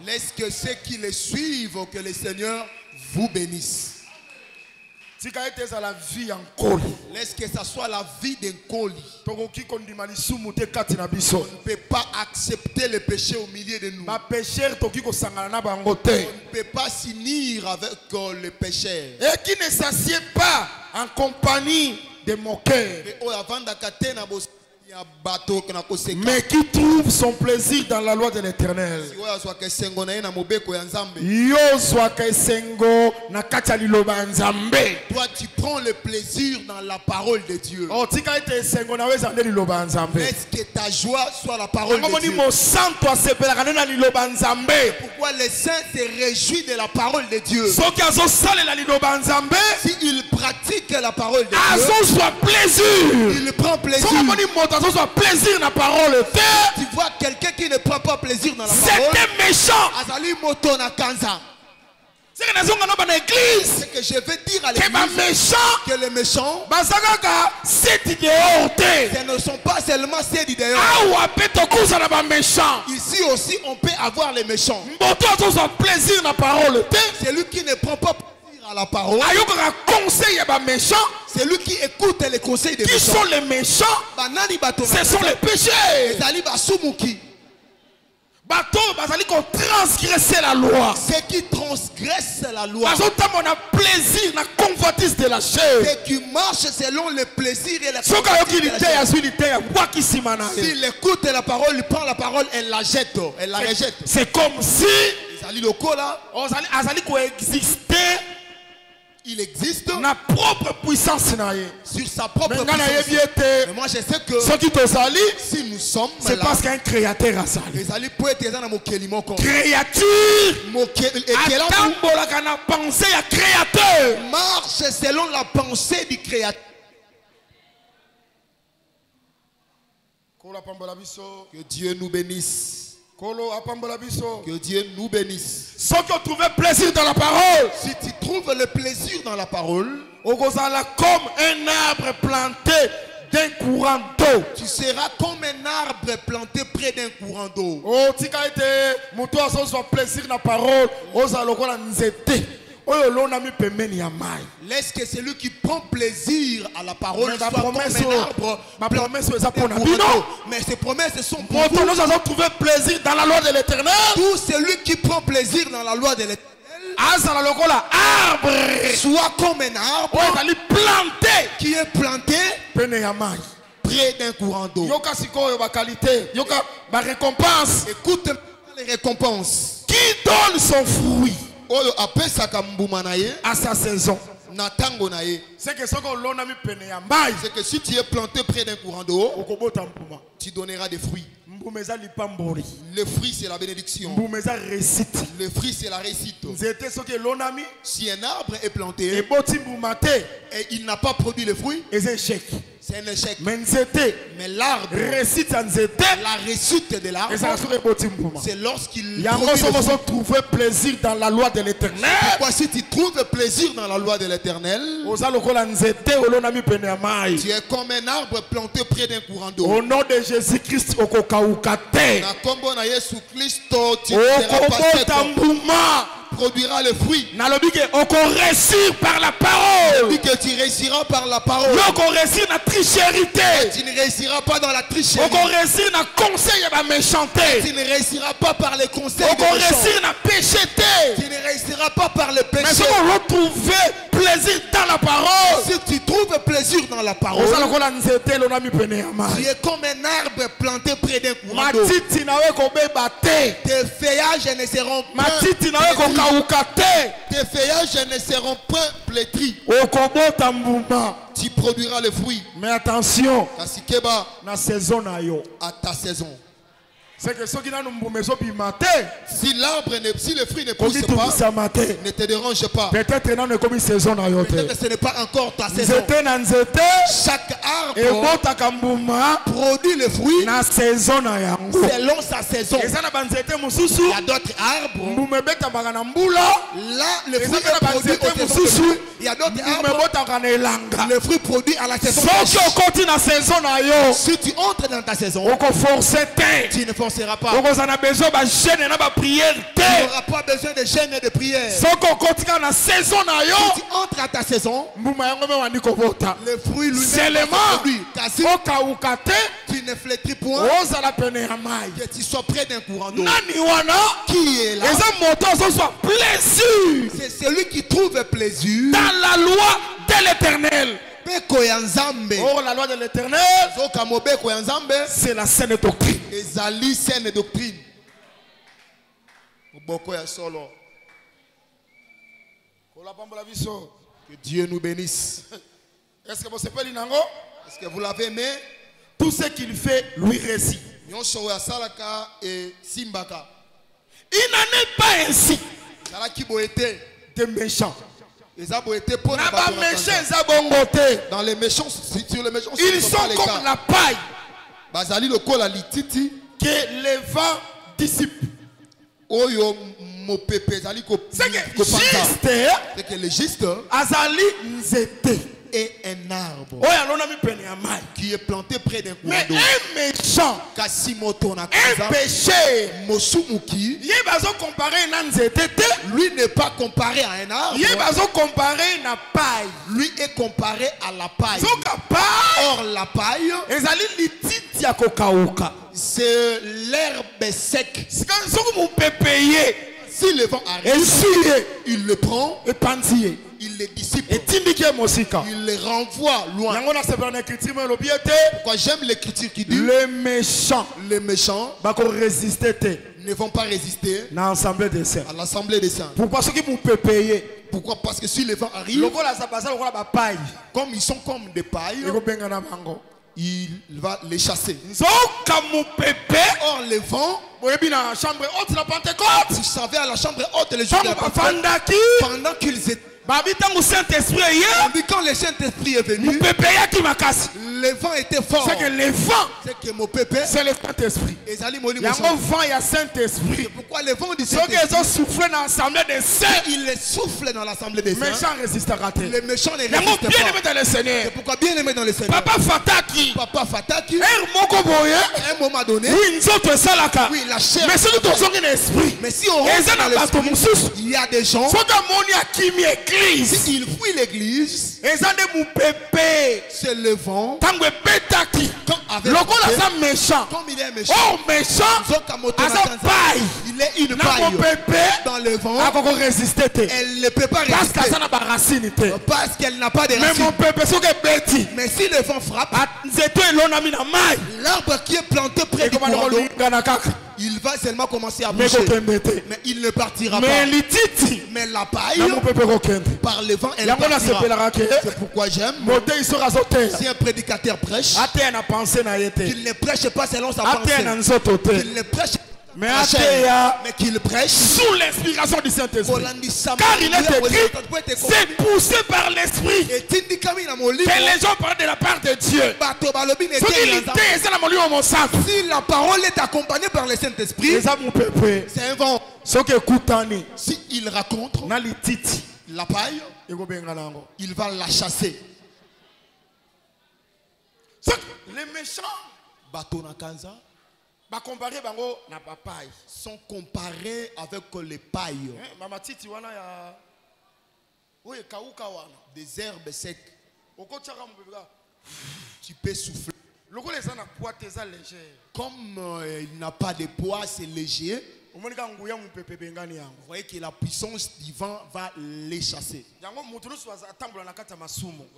Laisse que ceux qui les suivent, que le Seigneur vous bénisse. Laisse que ça soit la vie d'un colis. On ne peut pas accepter le péché au milieu de nous. On ne peut pas s'unir avec les pécheurs.
Et qui ne s'assied pas en compagnie de moqueurs, mais qui trouve son plaisir dans la loi de l'Éternel.
Toi tu prends le plaisir dans la parole de Dieu. Laisse que ta joie soit la parole de Dieu. Pourquoi les saints se réjouissent de la parole de Dieu? S'il pratique la parole de Dieu, il prend plaisir. Tu vois quelqu'un qui ne prend pas plaisir dans la parole,
c'était méchant.
C'est que je veux dire à l'église que les méchants, ce ne sont pas seulement ces d'idéaux. Ici aussi on peut avoir les méchants. C'est lui qui ne prend pas plaisir à la parole. C'est lui qui écoute les conseils des méchants.
Qui sont les méchants? Ce sont les péchés. Transgresser la loi.
Ceux qui transgressent la loi.
Plaisir, la convoitise de la chair.
Ceux qui marchent selon le plaisir et la
convoitise de la chair.
S'il écoute la parole, il prend la parole et la jette. Elle la rejette.
C'est comme si
il existe
na propre puissance
sur sa propre puissance. Mais moi je sais que si nous sommes
c'est parce qu'un créateur a sali. Créature
marche selon la pensée du créateur. Que Dieu nous bénisse. Que Dieu nous bénisse.
Ceux qui ont trouvé plaisir dans la parole.
Si tu trouves le plaisir dans la parole,
comme un arbre planté d'un courant d'eau.
Tu seras comme un arbre planté près d'un courant d'eau.
Plaisir dans la parole.
Laisse que celui qui prend plaisir à la parole soit comme un arbre. Mais ces promesses sont pour vous.
Nous avons trouvé plaisir dans la loi de l'Éternel.
Tout celui qui prend plaisir dans la loi de l'Éternel soit comme un arbre qui est planté près d'un courant d'eau. Écoute les récompenses.
Qui donne son fruit
à sa saison.
C'est que
si tu es planté près d'un courant d'eau, tu donneras des fruits. Le fruit c'est la bénédiction. Le fruit c'est la réussite. Si un arbre est planté et il n'a pas produit le fruit, c'est un échec. Mais l'arbre, la réussite de l'arbre, c'est lorsqu'il
trouve plaisir dans la loi de l'Éternel.
Pourquoi si tu trouves plaisir dans la loi de l'Éternel, tu es comme un arbre planté près d'un courant d'eau.
Au nom de Jésus-Christ,
produira le fruit.
On réussir par la parole.
Que tu réussiras par la parole.
On réussir la trichérité.
Tu ne réussiras pas dans la tricherie.
On réussir dans conseil et la méchanceté.
Tu ne réussiras pas par les conseils.
On réussir dans pécheté.
Tu ne réussiras pas par le péché.
Mais si on retrouve plaisir dans la parole,
si tu trouves plaisir dans la parole, tu es comme un arbre planté près d'un courant d'eau. Tes feuillages ne seront pas tes feuillages ne seront pas flétris. Tu produiras le fruit.
Mais attention,
à ta saison.
C'est que si
l'arbre, si le fruit ne pousse pas, ne te dérange pas.
Peut-être que
ce n'est pas encore ta saison. Chaque arbre produit le fruit selon sa saison. Il y a d'autres arbres. Là, le fruit est produit au saison. Il y a d'autres arbres. Le fruit produit à la saison. Si tu entres dans ta saison, tu ne forces commencera pas.
On a besoin de jeûne et de prière.
Tu n'auras pas besoin de jeûne et de prière.
Si tu
entres à ta saison, le fruit lui-même, tu ne flétris point, que tu sois près d'un courant d'eau. Qui est là? C'est celui qui trouve plaisir
dans la loi de l'Éternel.
Oh, la loi de l'Éternel,
c'est la saine doctrine.
Ezali saine doctrine. Que Dieu nous bénisse.
Est-ce que vous savez Linango?
Est-ce que vous l'avez aimé?
Tout ce qu'il fait lui réussit.
Il n'en
est pas ainsi
des
méchants.
Dans les méchants, sur les méchants,
ils sont comme la paille
que
les vents dissipent.
C'est que le juste
Azali Nzete
est un arbre qui est planté près d'un courant d'eau.
Un méchant, un péché,
lui n'est pas comparé à un arbre. Lui est comparé à la paille. Or la paille, c'est l'herbe sec. Si le vent arrive, il le prend, il le dissipe, il le renvoie loin. Pourquoi j'aime l'écriture qui dit
les méchants
ne vont pas résister
à l'assemblée des saints. Pourquoi ceux qui vont payer?
Pourquoi? Parce que si le vent arrive, comme ils sont comme des pailles, il va les chasser. Or le vent, vous savez, à la chambre haute, les jours de la Pentecôte, pendant qu'ils étaient, quand le Saint-Esprit est venu, le vent était fort.
C'est que le vent,
c'est que mon pépé,
c'est le Saint-Esprit. Il y a un vent, il y a Saint-Esprit.
Pourquoi le vent du
Saint-Esprit? Ceux qui ont soufflé dans l'assemblée des saints,
il les souffle dans l'assemblée des saints.
Méchants résistent à rater.
Les méchants ne résistent pas.
Bien aimé dans le Seigneur.
C'est pourquoi bien aimé dans le Seigneur.
Papa Fataki,
un moment donné,
oui,
la chair.
mais si nous avons un esprit,
mais si on rentre dans l'esprit, il y a des gens, s'ils fuient l'église, c'est le vent. Quand avec
méchant,
comme il est méchant,
oh méchant,
il est une paille dans le vent. Elle ne peut pas résister parce qu'elle n'a pas de racines. Mais si le vent frappe, l'arbre qui est planté près du courant d'eau, il va seulement commencer à bouger, mais il ne partira pas. Mais la paille, par le vent, elle partira. C'est pourquoi j'aime, si un prédicateur prêche, qu'il ne prêche pas selon sa pensée, qu'il ne prêche
mais
qu'il prêche
sous l'inspiration du Saint-Esprit. Car il est écrit, c'est poussé par l'Esprit que les gens parlent de la part de Dieu.
Si la parole est accompagnée par le Saint-Esprit, c'est un vent. Si il raconte la paille, il va la chasser.
Les méchants
sont comparés avec les pailles, des herbes secs. Tu peux souffler. Comme il n'a pas de poids, c'est léger. Vous voyez que la puissance du vent va les chasser.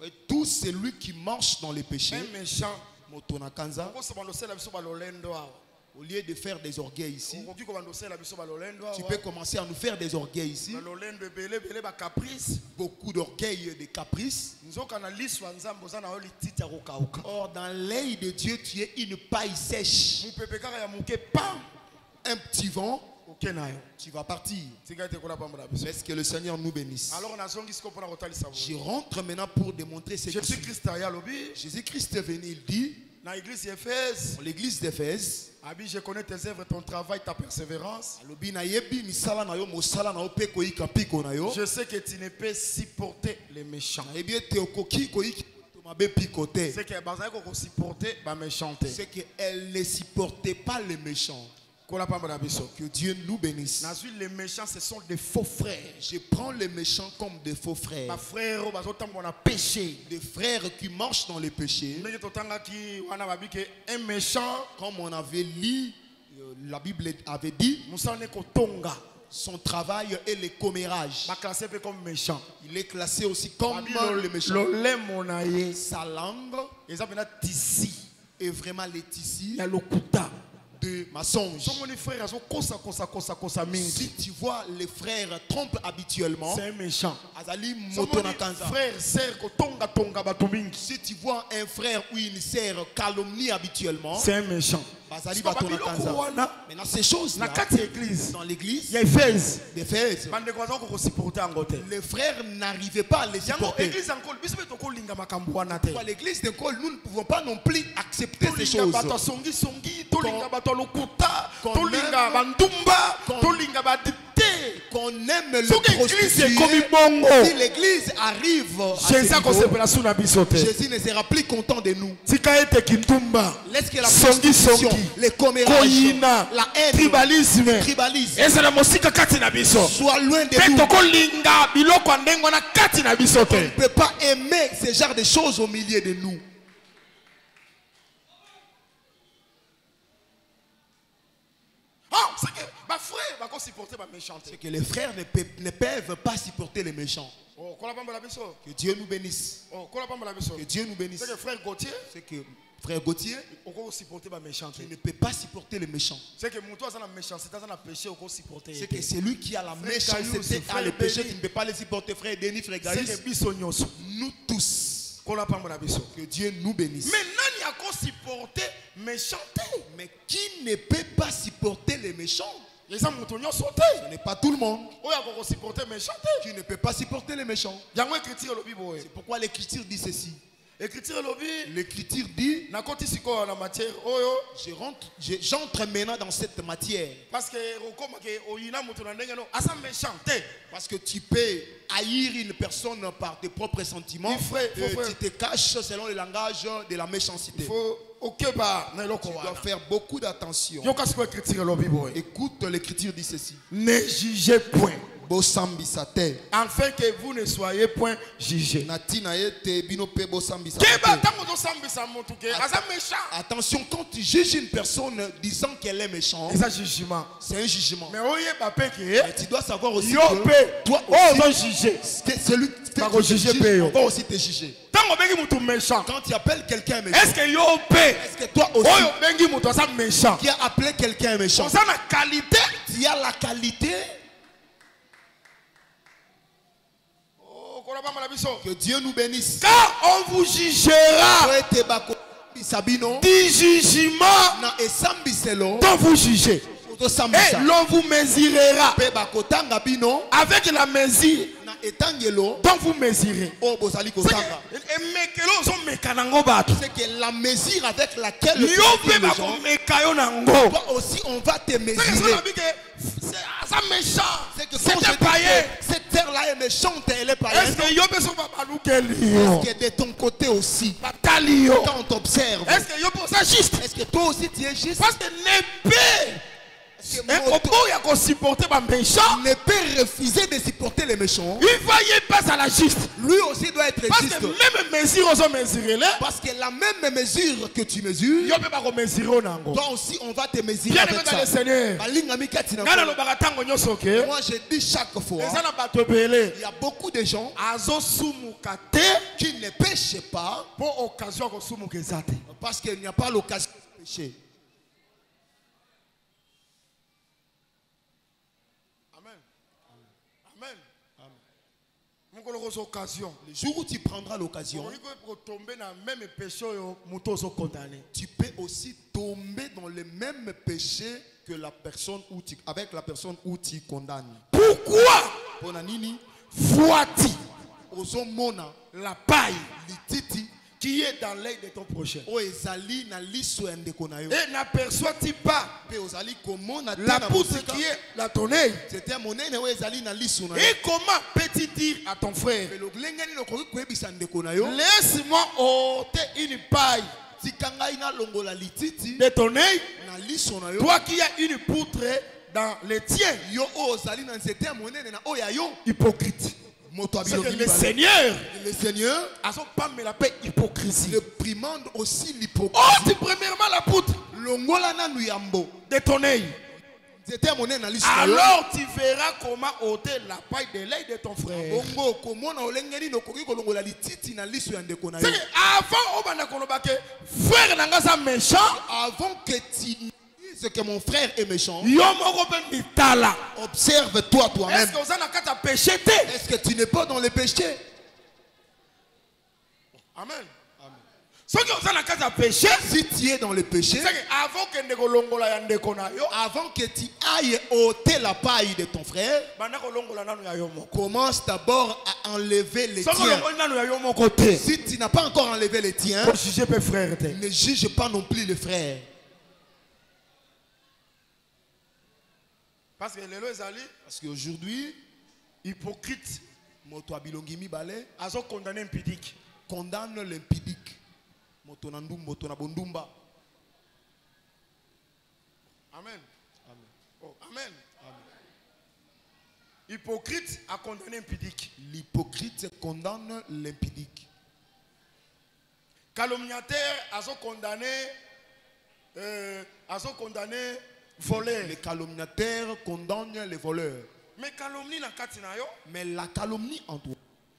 Et tout celui qui marche dans les péchés, au lieu de faire des orgueils ici, tu peux commencer à nous faire des orgueils ici. Beaucoup d'orgueils et de caprices. Or, dans l'œil de Dieu, tu es une paille sèche. Un petit vent, tu vas partir. Laisse que le Seigneur nous bénisse. Je rentre maintenant pour démontrer ce que Jésus-Christ est venu, il dit dans l'église d'Éphèse,
je connais tes œuvres, ton travail, ta persévérance. Je sais que tu ne peux supporter les méchants. C'est qu'elle ne supportait pas les méchants.
C'est qu'elle ne supportait pas les méchants. Que Dieu nous bénisse.
Les méchants, ce sont des faux frères.
Je prends les méchants comme des faux frères. Des frères qui marchent dans les péchés.
Un méchant,
comme on avait lu, la Bible avait dit, son travail est le commérage.
comme méchant.
Il est classé aussi comme le méchant. Sa langue est vraiment les tissus de mensonges. Si tu vois les frères trompent habituellement,
c'est un méchant.
Si tu vois un frère ou une sœur calomnie habituellement,
c'est un méchant.
Maintenant ces choses-là, dans l'église,
il y a Éphèse.
Les frères n'arrivaient pas à les supporter. Pour l'église d'école, nous ne pouvons pas non plus accepter ces choses. Qu'on aime le prostitué. Si l'église arrive à Jésus ne sera plus content de nous. Laisse que la prostitution, les commérages, la haine, tribalisme soit loin de nous. On ne peut pas aimer ce genre de choses au milieu de nous. C'est que les frères ne peuvent pas supporter les méchants. Que Dieu nous bénisse. Que Dieu nous bénisse. C'est que frère Gauthier, il ne peut pas supporter les méchants. C'est que c'est lui qui a la méchanceté, a le péché, qui ne peut pas les supporter. Frère Denis, frère Gaïs, nous tous. Que Dieu nous bénisse. Mais qui ne peut pas supporter les méchants? Ce n'est pas tout le monde qui ne peut pas supporter les méchants. C'est pourquoi l'Écriture dit ceci. L'Écriture dit, j'entre maintenant dans cette matière. Parce que tu peux haïr une personne par tes propres sentiments. Tu te caches selon le langage de la méchanceté. Tu dois faire beaucoup d'attention. Écoute, l'Écriture dit ceci.
Ne jugez point,
afin
que vous ne soyez point jugés.
Attention, quand tu juges une personne disant qu'elle est méchante, c'est un jugement. Mais tu dois savoir aussi que toi aussi, celui qui va aussi te juger. Quand tu appelles quelqu'un méchant, est-ce que toi aussi qui a appelé quelqu'un méchant, tu as la qualité? Que Dieu nous bénisse.
Car on vous jugera
du jugement dont vous jugez.
Et l'on vous mesurera avec la mesure dont vous mesurez.
C'est que la mesure avec laquelle toi aussi on va te mesurer.
C'est païen.
Cette terre-là est méchante, elle est païenne. Est-ce que de ton côté aussi, quand on t'observe, est-ce que toi aussi tu es juste?
Parce que
ne peut refuser de supporter les méchants.
Il passe à la juste.
Lui aussi doit être
parce
juste.
Que même mesure
parce que la même mesure que tu mesures, toi aussi on va te mesurer avec ça. Moi je dis chaque fois, il y a beaucoup de gens qui ne pêchent pas parce qu'il n'y a pas l'occasion de pécher. Le jour où tu prendras l'occasion, tu peux aussi tomber dans le même péché que la personne avec la personne où tu condamnes.
Pourquoi
vois-tu
la paille qui est dans l'œil de ton prochain? Et n'aperçois-tu pas la poutre qui est dans ton œil? Et comment peux-tu dire à ton frère, laisse-moi ôter une paille de ton œil, toi qui as une poutre dans les tiens, hypocrite. C'est que le Seigneur a son pas me la paix hypocrisie.
Réprimande aussi l'hypocrisie.
Ôte premièrement la poutre de ton œil. Alors tu verras comment ôter la paille de l'œil de ton frère. C'est que frère n'a méchant.
Avant que tu dises que mon frère est méchant,
observe-toi toi-même. Est-ce
que tu n'es pas dans le péché?
Amen. Si
tu es dans le péché, avant que tu ailles ôter la paille de ton frère, commence d'abord à enlever les tiens. Si tu n'as pas encore enlevé les tiens, ne juge pas non plus le frère.
Parce
qu'aujourd'hui,
hypocrite,
condamne l'impudique.
Amen. Oh, amen. Hypocrite a condamné impudique.
L'hypocrite condamne l'impudique.
Calomniateur a condamné voleur.
Les calomniateurs condamnent les voleurs.
Mais calomnie na katina yo.
Mais la calomnie en toi.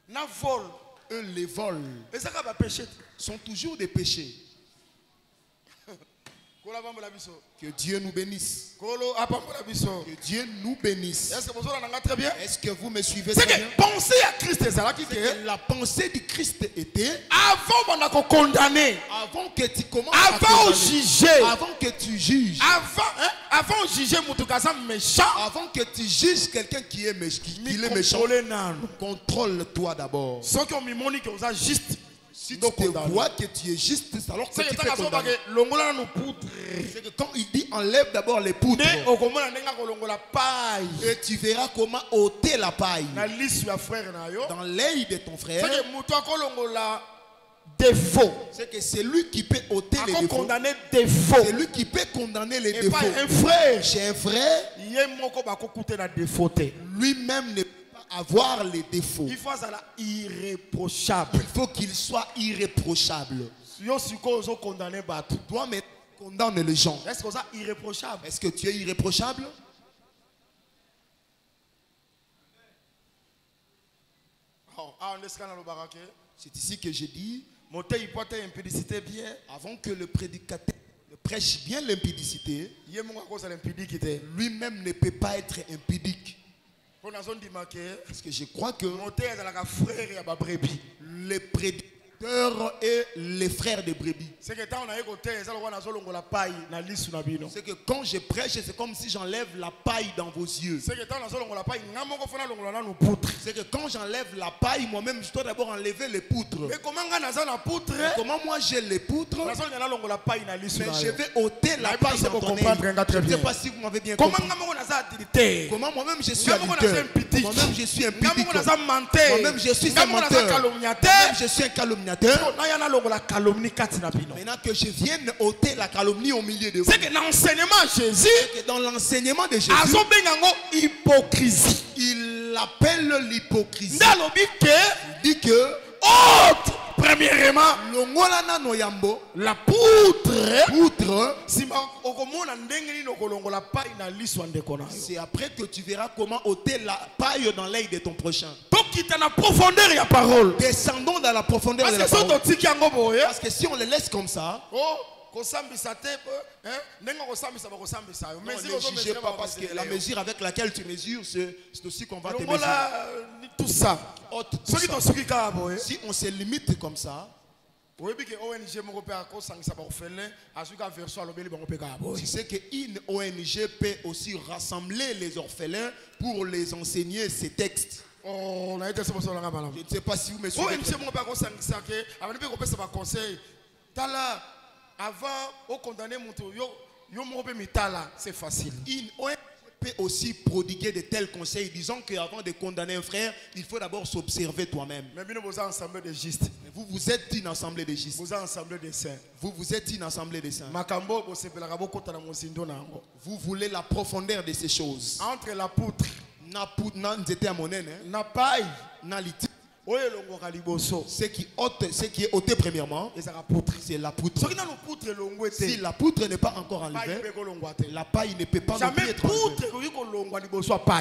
Na vol.
Eux les vols.
Et ça va péché.
Sont toujours des péchés. Que Dieu nous bénisse.
Que
Dieu nous bénisse. Est-ce que vous me suivez
très bien? Penser à Christ,
que la pensée du Christ était
avant de condamner,
avant que tu commences
avant à juger,
avant que tu juges,
avant de juger méchant,
avant que tu juges quelqu'un qui est méchant, contrôle-toi d'abord.
Ceux qui ont mis mon juste.
Si tu te vois que tu es juste, alors que tu fais condamner. C'est que quand il dit enlève d'abord les poutres, et tu verras comment ôter la paille dans l'œil de ton frère. C'est que c'est lui qui peut ôter les défauts. C'est lui qui peut condamner les défauts. Chez un frère, lui-même ne peut pas avoir les défauts.
Il faut irréprochable.
Il faut qu'il soit irréprochable. Toi, mais condamne les gens.
Est-ce que ça irréprochable?
Est-ce que tu es irréprochable? C'est ici que je dis, avant que le prédicateur ne prêche bien l'impudicité, lui-même ne peut pas être impudique. Parce que je crois que les prédicateurs et les frères de brebis, c'est que quand je prêche, c'est comme si j'enlève la paille dans vos yeux. C'est que quand j'enlève la paille, moi-même je dois d'abord enlever les poutres.
Mais comment
moi j'ai les poutres? Mais je vais ôter la paille dans ton œil. Je ne sais pas si vous m'avez bien compris. Comment moi-même je suis adultère, moi-même je suis impudique, moi-même je suis un menteur, moi-même je suis un calomniateur. Maintenant que je vienne ôter la calomnie au milieu de vous.
C'est que l'enseignement Jésus,
dans l'enseignement de Jésus,
hypocrisie.
Il appelle l'hypocrisie.
Il dit que premièrement,
la poutre, c'est après que tu verras comment ôter la paille dans l'œil de ton prochain. Descendons dans la profondeur de la parole. Parce que si on les laisse comme ça, ne jugez pas, parce que la mesure avec laquelle tu mesures, c'est aussi qu'on va te mesurer.
Tout ça.
Si on se limite comme ça, tu sais qu'une ONG peut aussi rassembler les orphelins pour les enseigner ces textes.
Je ne
sais pas si vous me suivez.
Avant, au condamner c'est facile.
Une ONG peut aussi prodiguer de tels conseils, disant qu'avant de condamner un frère, il faut d'abord s'observer toi-même.
Mais vous
Vous vous êtes une assemblée de justes.
Vous êtes assemblée des saints.
Vous êtes une assemblée de saints. Vous voulez la profondeur de ces choses.
Entre la poutre,
na paille, na liti. Ce qui est ôté premièrement, c'est la poutre. Si la poutre n'est pas encore enlevée, la paille ne peut pas être enlevée.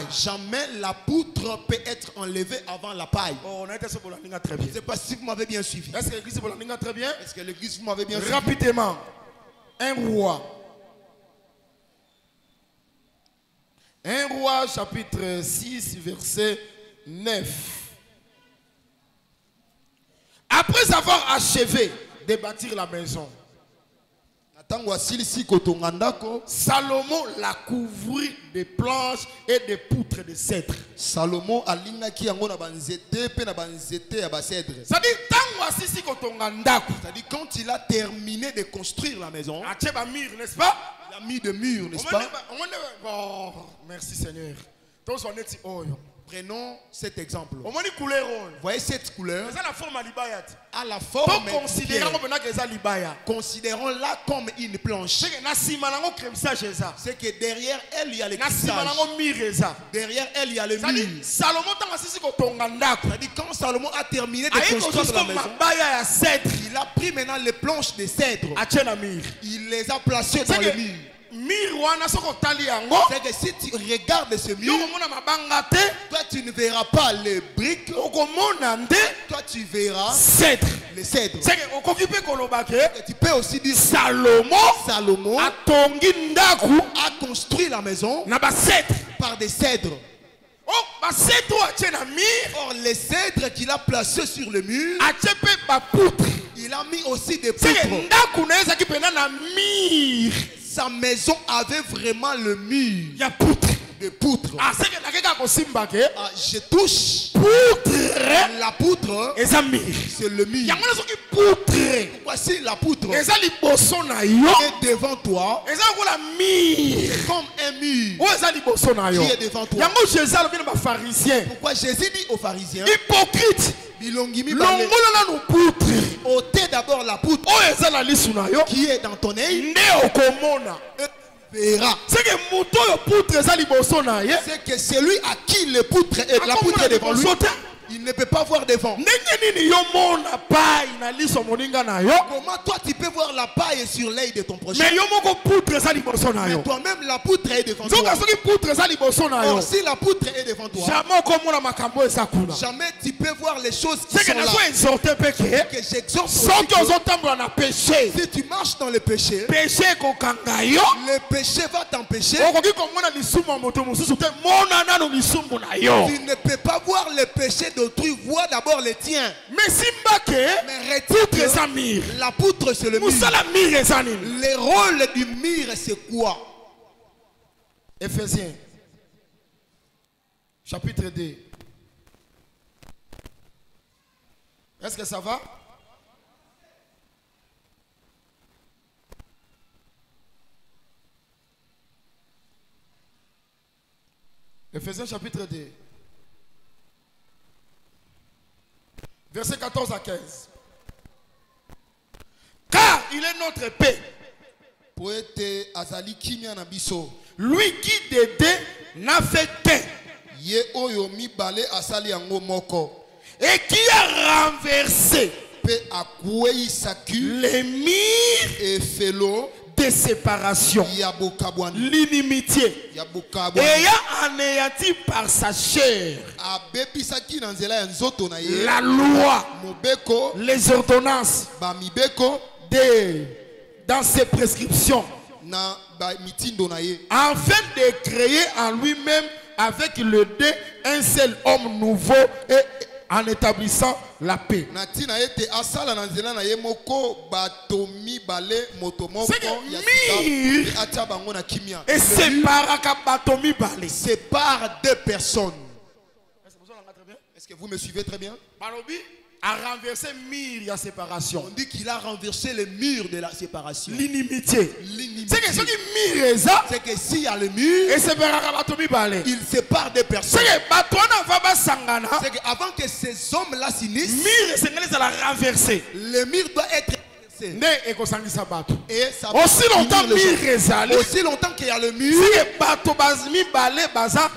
Jamais la poutre peut être enlevée avant la paille. Je ne sais pas si vous m'avez bien suivi.
Est-ce que l'église vous l'avez très bien?
Est-ce que l'église vous m'avez bien suivi?
Rapidement. Un roi chapitre 6 verset 9. Après avoir achevé de bâtir la maison, Salomon la couvrit de planches et de poutres de cèdre.
Salomon a lingaki yango na banzete pe na banzete ya basedre.
C'est-à-dire
quand il a terminé de construire la maison,
n'est-ce pas?
Il a mis de murs, n'est-ce pas?
Oh, merci Seigneur.
Prenons cet exemple.
Vous
voyez cette couleur?
À la
forme.
Considérons-la
comme une planche.
C'est
que derrière elle il y a le crissage. Derrière elle il y a le mur. C'est-à-dire quand Salomon a terminé de construire la maison, il a pris maintenant les planches de cèdre. Il les a placées dans le mur. C'est que si tu regardes ce mur, toi tu ne verras pas les briques, toi tu verras les cèdres. Tu peux aussi dire Salomon a construit la maison par des cèdres. Or les cèdres qu'il a placés sur le mur, il a mis aussi des poutres. Sa maison avait vraiment le mur de poutres. Je touche la poutre, c'est le mur. Voici la poutre est devant toi, comme un mur qui est devant toi. Pourquoi Jésus dit aux pharisiens,
hypocrite,
ôtez d'abord la poutre qui est dans ton œil, verra.
C'est
que celui à qui la poutre est devant lui, il ne peut pas voir devant. Comment toi tu peux voir la paille sur l'œil de ton prochain? Mais toi-même la poutre est devant toi. Or, si la poutre est devant toi, jamais tu peux voir les choses qui sont là. Que j'exhorte aussi, si tu marches dans le péché, le péché va t'empêcher. Tu ne peux pas voir le péché d'autrui, vois d'abord les tiens.
Mais
la poutre c'est le mur. Le rôle du mur c'est quoi?
Éphésiens chapitre 2. Est-ce que ça va? Éphésiens chapitre 2. Verset 14 à 15. Car il est notre paix. Lui qui d'aider n'a fait qu'un. Et qui a renversé les murs de séparation, l'inimitié, ayant anéanti par sa chair la loi, les ordonnances dans ses prescriptions, afin de créer en lui-même avec le deux un seul homme nouveau et en établissant la paix. Et
sépare deux personnes. Est-ce que vous me suivez très bien?
a renversé mur de la séparation.
On dit qu'il a renversé le mur de la séparation.
L'inimitié.
L'inimitié.
C'est
que s'il y a le mur, il sépare des personnes. C'est qu'avant que ces hommes-là s'unissent, le mur doit être renversé. Et ça va
aussi longtemps
qu'il y a le mur,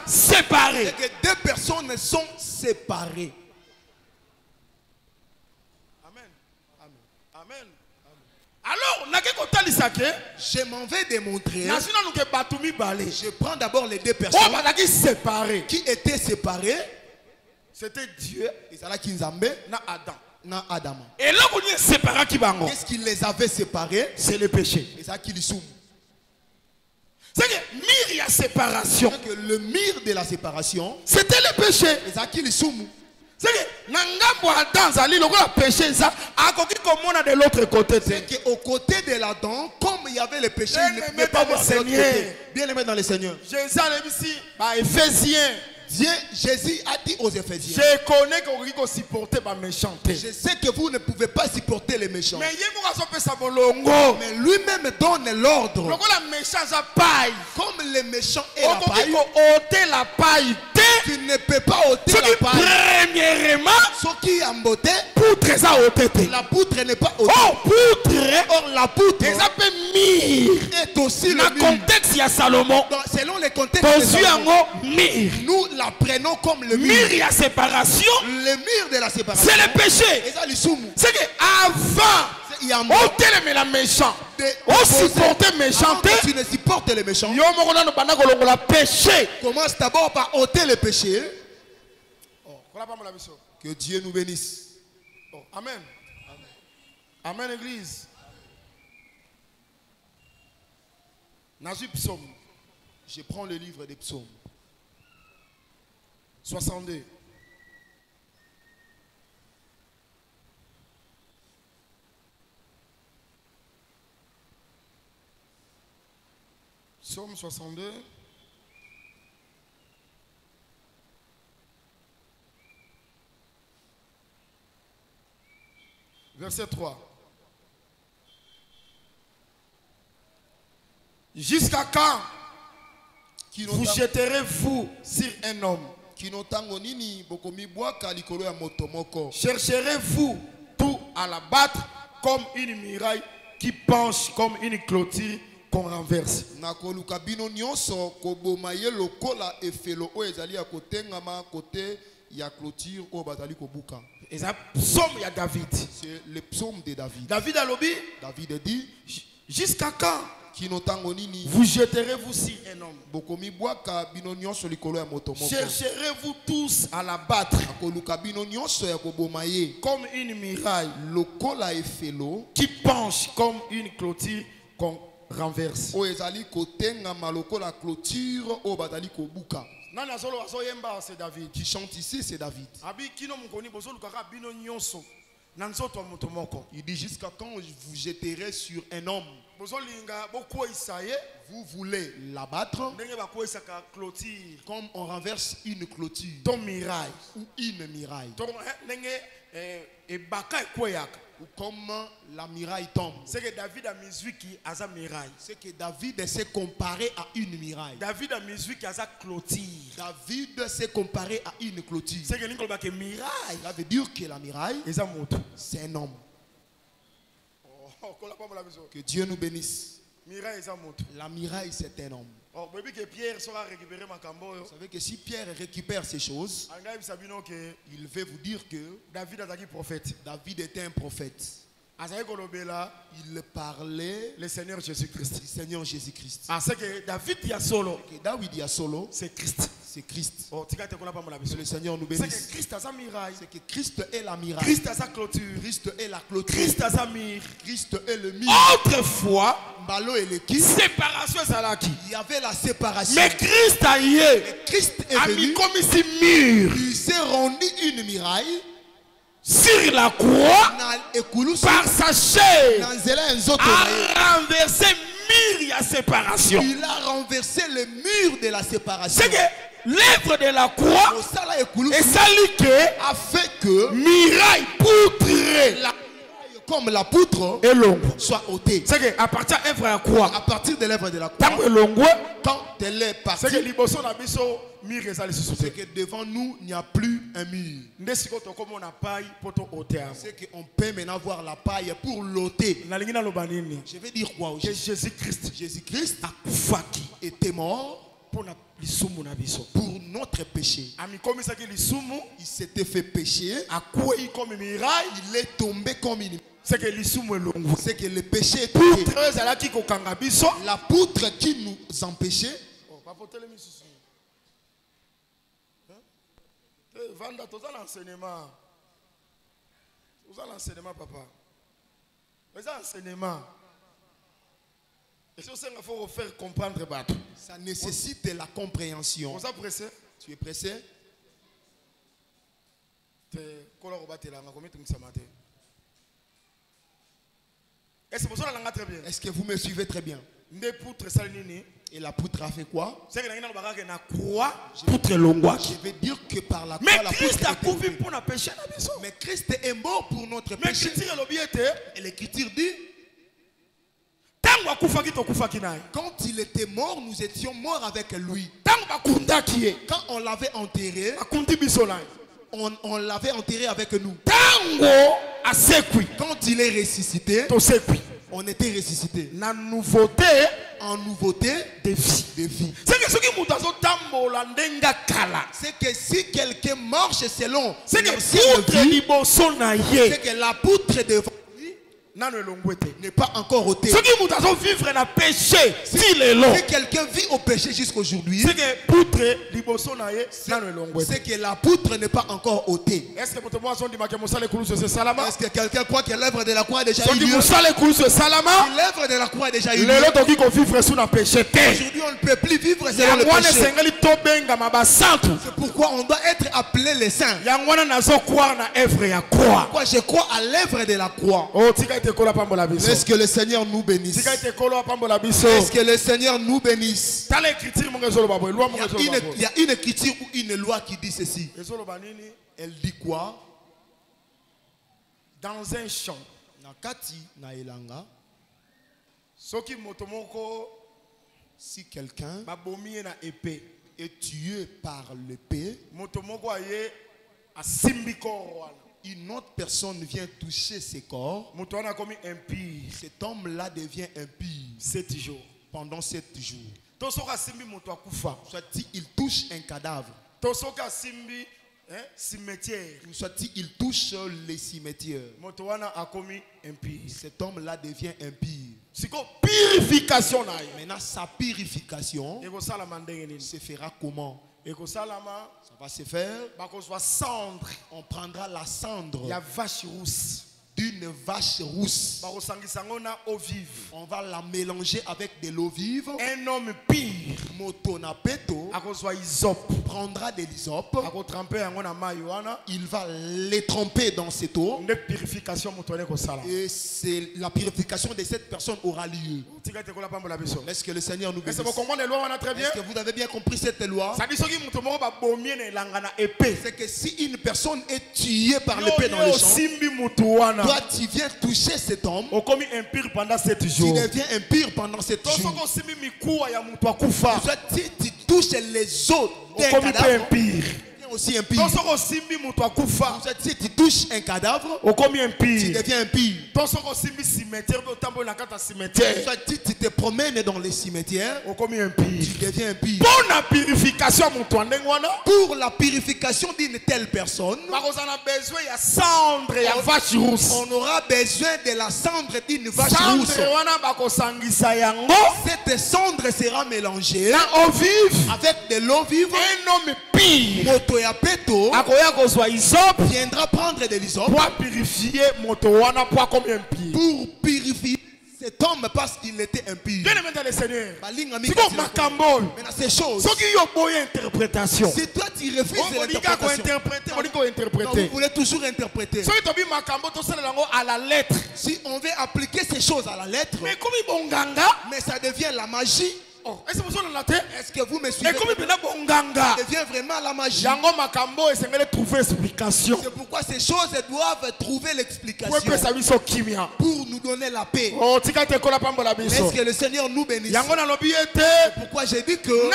c'est que deux personnes sont séparées.
Alors,
je m'en vais démontrer. Je prends d'abord les deux personnes qui étaient séparées.
C'était Dieu
et Nzambe
na Adam.
Na Adam.
Et là,
qu'est-ce qui les avait séparés?
C'est le péché.
Et ça qui les soumet.
C'est que mur y a séparation.
Que le mur de la séparation,
c'était le péché.
Et ça qui les soumet.
C'est que Nangambo Adam zali le péché ça a coquille comme on a de l'autre côté.
C'est qu'au côté de l'Adam, comme il y avait le péché, il ne pouvait pas voir de l'autre côté. Bien aimé dans le Seigneur.
Jésus a ici, Éphésiens.
Jésus a dit aux Éphésiens,
je connais que vous supporter ma méchanceté.
Je sais que vous ne pouvez pas supporter les méchants.
Mais
lui-même donne l'ordre. Comme les méchants et la paille, tu ne peux pas ôter la paille.
Premièrement,
la poutre n'est pas ôtée. Or la poutre est aussi le
contexte il y a Salomon.
Selon les contextes de Salomon, nous la prenons comme le mur.
Il y a séparation.
Le mur de la séparation.
C'est le péché. C'est que avant, on t'aime la méchant. On supporte méchanté.
Tu ne supportes les méchants.
Péché.
Commence d'abord par ôter le péché. Que Dieu nous bénisse.
Amen. Amen, Église.
Je prends le livre des psaumes.
62. Psaume 62. Verset 3. Jusqu'à quand vous jetterez-vous sur un homme? Chercherez-vous tout à l'abattre comme une muraille qui penche comme une clôture qu'on renverse? Et ça, psaume de David.
C'est le psaume de David.
David a lobby.
David a dit,
jusqu'à quand vous jetterez-vous sur un homme? Chercherez-vous tous à l'abattre comme une muraille qui penche comme une clôture qu'on renverse? C'est David
qui chante ici, c'est David. Il dit, jusqu'à quand vous jetterez sur un homme? Vous voulez l'abattre comme on renverse une clôture
ou
une muraille. Ou comme la muraille tombe.
C'est que David a mis qui a sa muraille.
C'est que David s'est comparé à une muraille.
David a mis qui a sa clôture.
David s'est comparé à une clôture.
C'est que muraille.
Ça veut dire que la muraille, c'est un homme. Que Dieu nous bénisse. La muraille, c'est un homme. Vous savez que si Pierre récupère ces choses, il veut vous dire que David était un prophète. Il parlait
le Seigneur Jésus-Christ.
Du Seigneur Jésus-Christ.
C'est que David y a solo.
C'est Christ. C'est Christ. Que le Seigneur nous bénisse.
C'est que Christ a sa muraille.
C'est que Christ est la muraille.
Christ a sa clôture.
Christ est la clôture.
Christ a sa mur.
Christ est le mur.
Autrefois, séparation
il y avait la séparation.
Mais Christ a
venu
comme ici mur.
Il s'est rendu une muraille
sur la croix par sa chair a renversé mur de la séparation.
Il a renversé le mur de la séparation.
C'est que l'œuvre de la croix
et
salique
a fait que
miraille poutre
comme la poutre
et long
soit ôtée.
C'est que à partir de l'œuvre de la croix,
À partir de l'œuvre de la croix, quand elle est partie,
c'est que liboso na biso mur ezali
c'est
sous
que devant nous, il n'y a plus un mur.
ndesiko to comme on a paille poto ôter.
C'est qu'on peut maintenant voir la paille pour l'ôter.
Na lingi na lobanini
Je vais dire quoi
que
aujourd'hui?
Jésus-Christ
Jésus-Christ
akufaki
était mort
pour na lisumu na biso.
pour notre péché.
Amikomisaki lisumu
Il s'était fait pécher.
akwei comme miraille,
Il est tombé comme une...
c'est que lisumu elongo.
C'est que le péché est
Poutre
tombé.
ezalaki kokanga biso.
La poutre qui nous empêchait.
Oh, papotele misusu. Vanda toza l'enseignement. Toza l'enseignement papa. Mais ça enseignement. Et si on faut faire comprendre bateau.
Ça nécessite de la compréhension.
On s'est pressé.
Tu es pressé?
Te kola robate la ngako metu ngisamate. Est-ce que vous avez très bien?
Est-ce que vous me suivez très bien?
Nde poutre salinini.
Et la poutre a fait quoi?
C'est que na bagaka na croix poutre longwa.
Je vais dire que par la croix,
Mais
la
Christ
poutre
a
était
couvert
ôtée.
pour na péché na biso.
Mais Christ est mort pour notre
Mais
péché.
critique l'obiete.
Et l'Écriture dit,
Tango akufaki to kufaki naye.
quand il était mort, nous étions morts avec lui.
Tango bakundaki ye.
Quand on l'avait enterré,
Akundi biso naye.
on l'avait enterré avec nous.
Tango asekwi.
Quand il est ressuscité,
To sekwi.
on était ressuscité.
Na nouveauté
En nouveauté
de vie.
de vie.
C'est que ce qui m'a tambola ndenga kala.
C'est que si quelqu'un marche selon
C'est que
l'ancienne
poutre
vie,
liboso na ye.
c'est que la poutre devant lui
Nano elongwete.
n'est pas encore ôtée.
Ce qui m'a vivre na péché. Si le long.
Si quelqu'un vit au péché jusqu'aujourd'hui,
C'est que poutre liboso na ye. Nano elongwete.
c'est que la poutre n'est pas encore ôtée.
Est-ce que votre moisson dit que Moussa le Koulousse c'est Salama?
Est-ce que quelqu'un croit que l'œuvre de la croix a déjà
Si
eu lieu?
Moussa le Koulousse c'est Salama.
L'œuvre de la croix a déjà eu lieu.
Le lot qui qu'on vivre sous na péché.
Aujourd'hui, on ne peut plus vivre selon le
Yangwana
péché.
sengeli tobenga mabasantu.
C'est pourquoi on doit être appelé les saints.
Yangwana nazo croire na œuvre ya croix.
Pourquoi je crois à l'œuvre de la croix.
Oh tika ite kola pambola biso.
Est-ce que le Seigneur nous bénisse?
Tika ite kola pambola biso.
Est-ce que le Seigneur nous bénisse?
Dans l'écriture mon ezolo babo, loi mon ezolo babo.
Il y a une écriture ou une loi qui dit ceci.
Ezolo banini
Elle dit quoi?
dans un champ.
Nakati na elanga,
Soki motomoko
si quelqu'un
babomi na épée.
est tué par l'épée,
Motomoko aye asimbi corps wana.
une autre personne vient toucher ses corps,
Moto wana komi impie
cet homme-là devient impie
7 jours.
pendant 7 jours.
To soka asimbi moto akufa.
Soit il touche un cadavre,
To soka asimbi cimetière.
soit il touche les cimetières,
Moto wana akomi impie.
cet homme-là devient impie.
Siko purification na ye.
Maintenant, sa purification
Eko salama ndenge nini?
se fera comment?
Eko salama
Ça va se faire.
bakozwa cendre
On prendra la cendre
ya vache rousse.
d'une vache rousse.
Bakosangisa ngo na eau vive.
On va la mélanger avec de l'eau vive.
Un homme pire
Motonapeto
akozwa isope.
prendra de l'hysope.
Akotrempe yango na mai wana.
Il va les tremper dans cette eau.
Nde purification moto ane kosala.
Et c'est la purification de cette personne aura lieu.
Tika te kola pambola biso.
Est-ce que le Seigneur nous
Est-ce
bénisse?
que vous comprenez la loi wana très bien?
Est-ce que vous avez bien compris cette loi?
Ça dit soki moto moko babomie na elanga na épée.
C'est que si une personne est tuée par
Yo
l'épée dans le champ,
simbi moto wana.
toi tu viens toucher cet homme,
Okomi impire pendant 7
tu
jours.
deviens impur pendant 7
To
jours.
soko simbi mikuwa ya moto akufa.
Soit tu touches les os d'un
Okomi pe
cadavre,
impire.
tu deviens aussi impur.
To soko simbi moto akufa.
Soit si tu touches un cadavre,
Okomi
tu
impire.
deviens impur.
To soko simbi cimetière to tambo na kata cimetière.
Soit tu te promènes dans les cimetières,
Okomi impire.
tu deviens impur.
Pour la purification moto ndenge wana.
Pour la purification d'une telle personne,
Bakozana besoin ya cendre ya vache rousse.
on aura besoin de la cendre d'une vache
Cendre
rousse.
wana bakosangisa yango
Cette cendre sera mélangée
na eau vive.
avec de l'eau vive.
Un homme pire
Moto ya peto
akoya kozwa isope
viendra prendre de l'hysope
pour purifier moto wana pour comme impie.
pour purifier cet homme parce qu'il était impur.
Bien aimé dans le Seigneur.
Balinga
C'est
mingi
comme
sila-
makambo.
Maintenant, ces choses,
Ce qui y a boye interprétation.
si toi tu refuses
On dit qu'on
l'interprétation,
interpréter, on dit qu'on
non, vous
interpréter.
voulez toujours interpréter.
Ce qui est makambo to sala lango à la lettre.
Si on veut appliquer ces choses à la lettre,
Mais comme il bonganga,
mais ça devient la magie. Est-ce que vous me suivez? Devient vraiment la magie. C'est pourquoi ces choses doivent trouver l'explication pour nous donner la paix. Est-ce que le Seigneur nous bénisse? C'est pourquoi j'ai dit que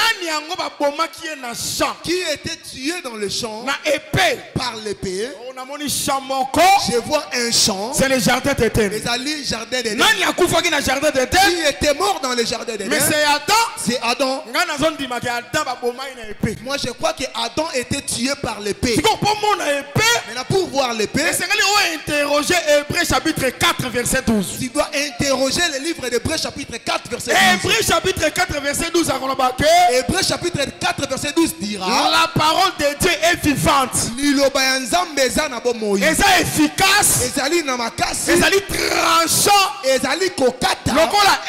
qui était tué dans le champ par l'épée, je vois un champ.
C'est le jardin d'Éden.
Qui était mort dans le jardin d'Éden?
Mais
c'est Adam. Moi je crois que Adam était tué par l'épée. Maintenant pour voir l'épée,
interroger Hébreux chapitre 4 verset 12.
Tu dois interroger le livre d'Hébreux chapitre 4 verset 12.
Hébreux chapitre 4 verset 12
Hébreux chapitre 4 verset 12 dira:
la parole de Dieu est vivante.
Elle
est efficace. Elle est tranchant. Lokola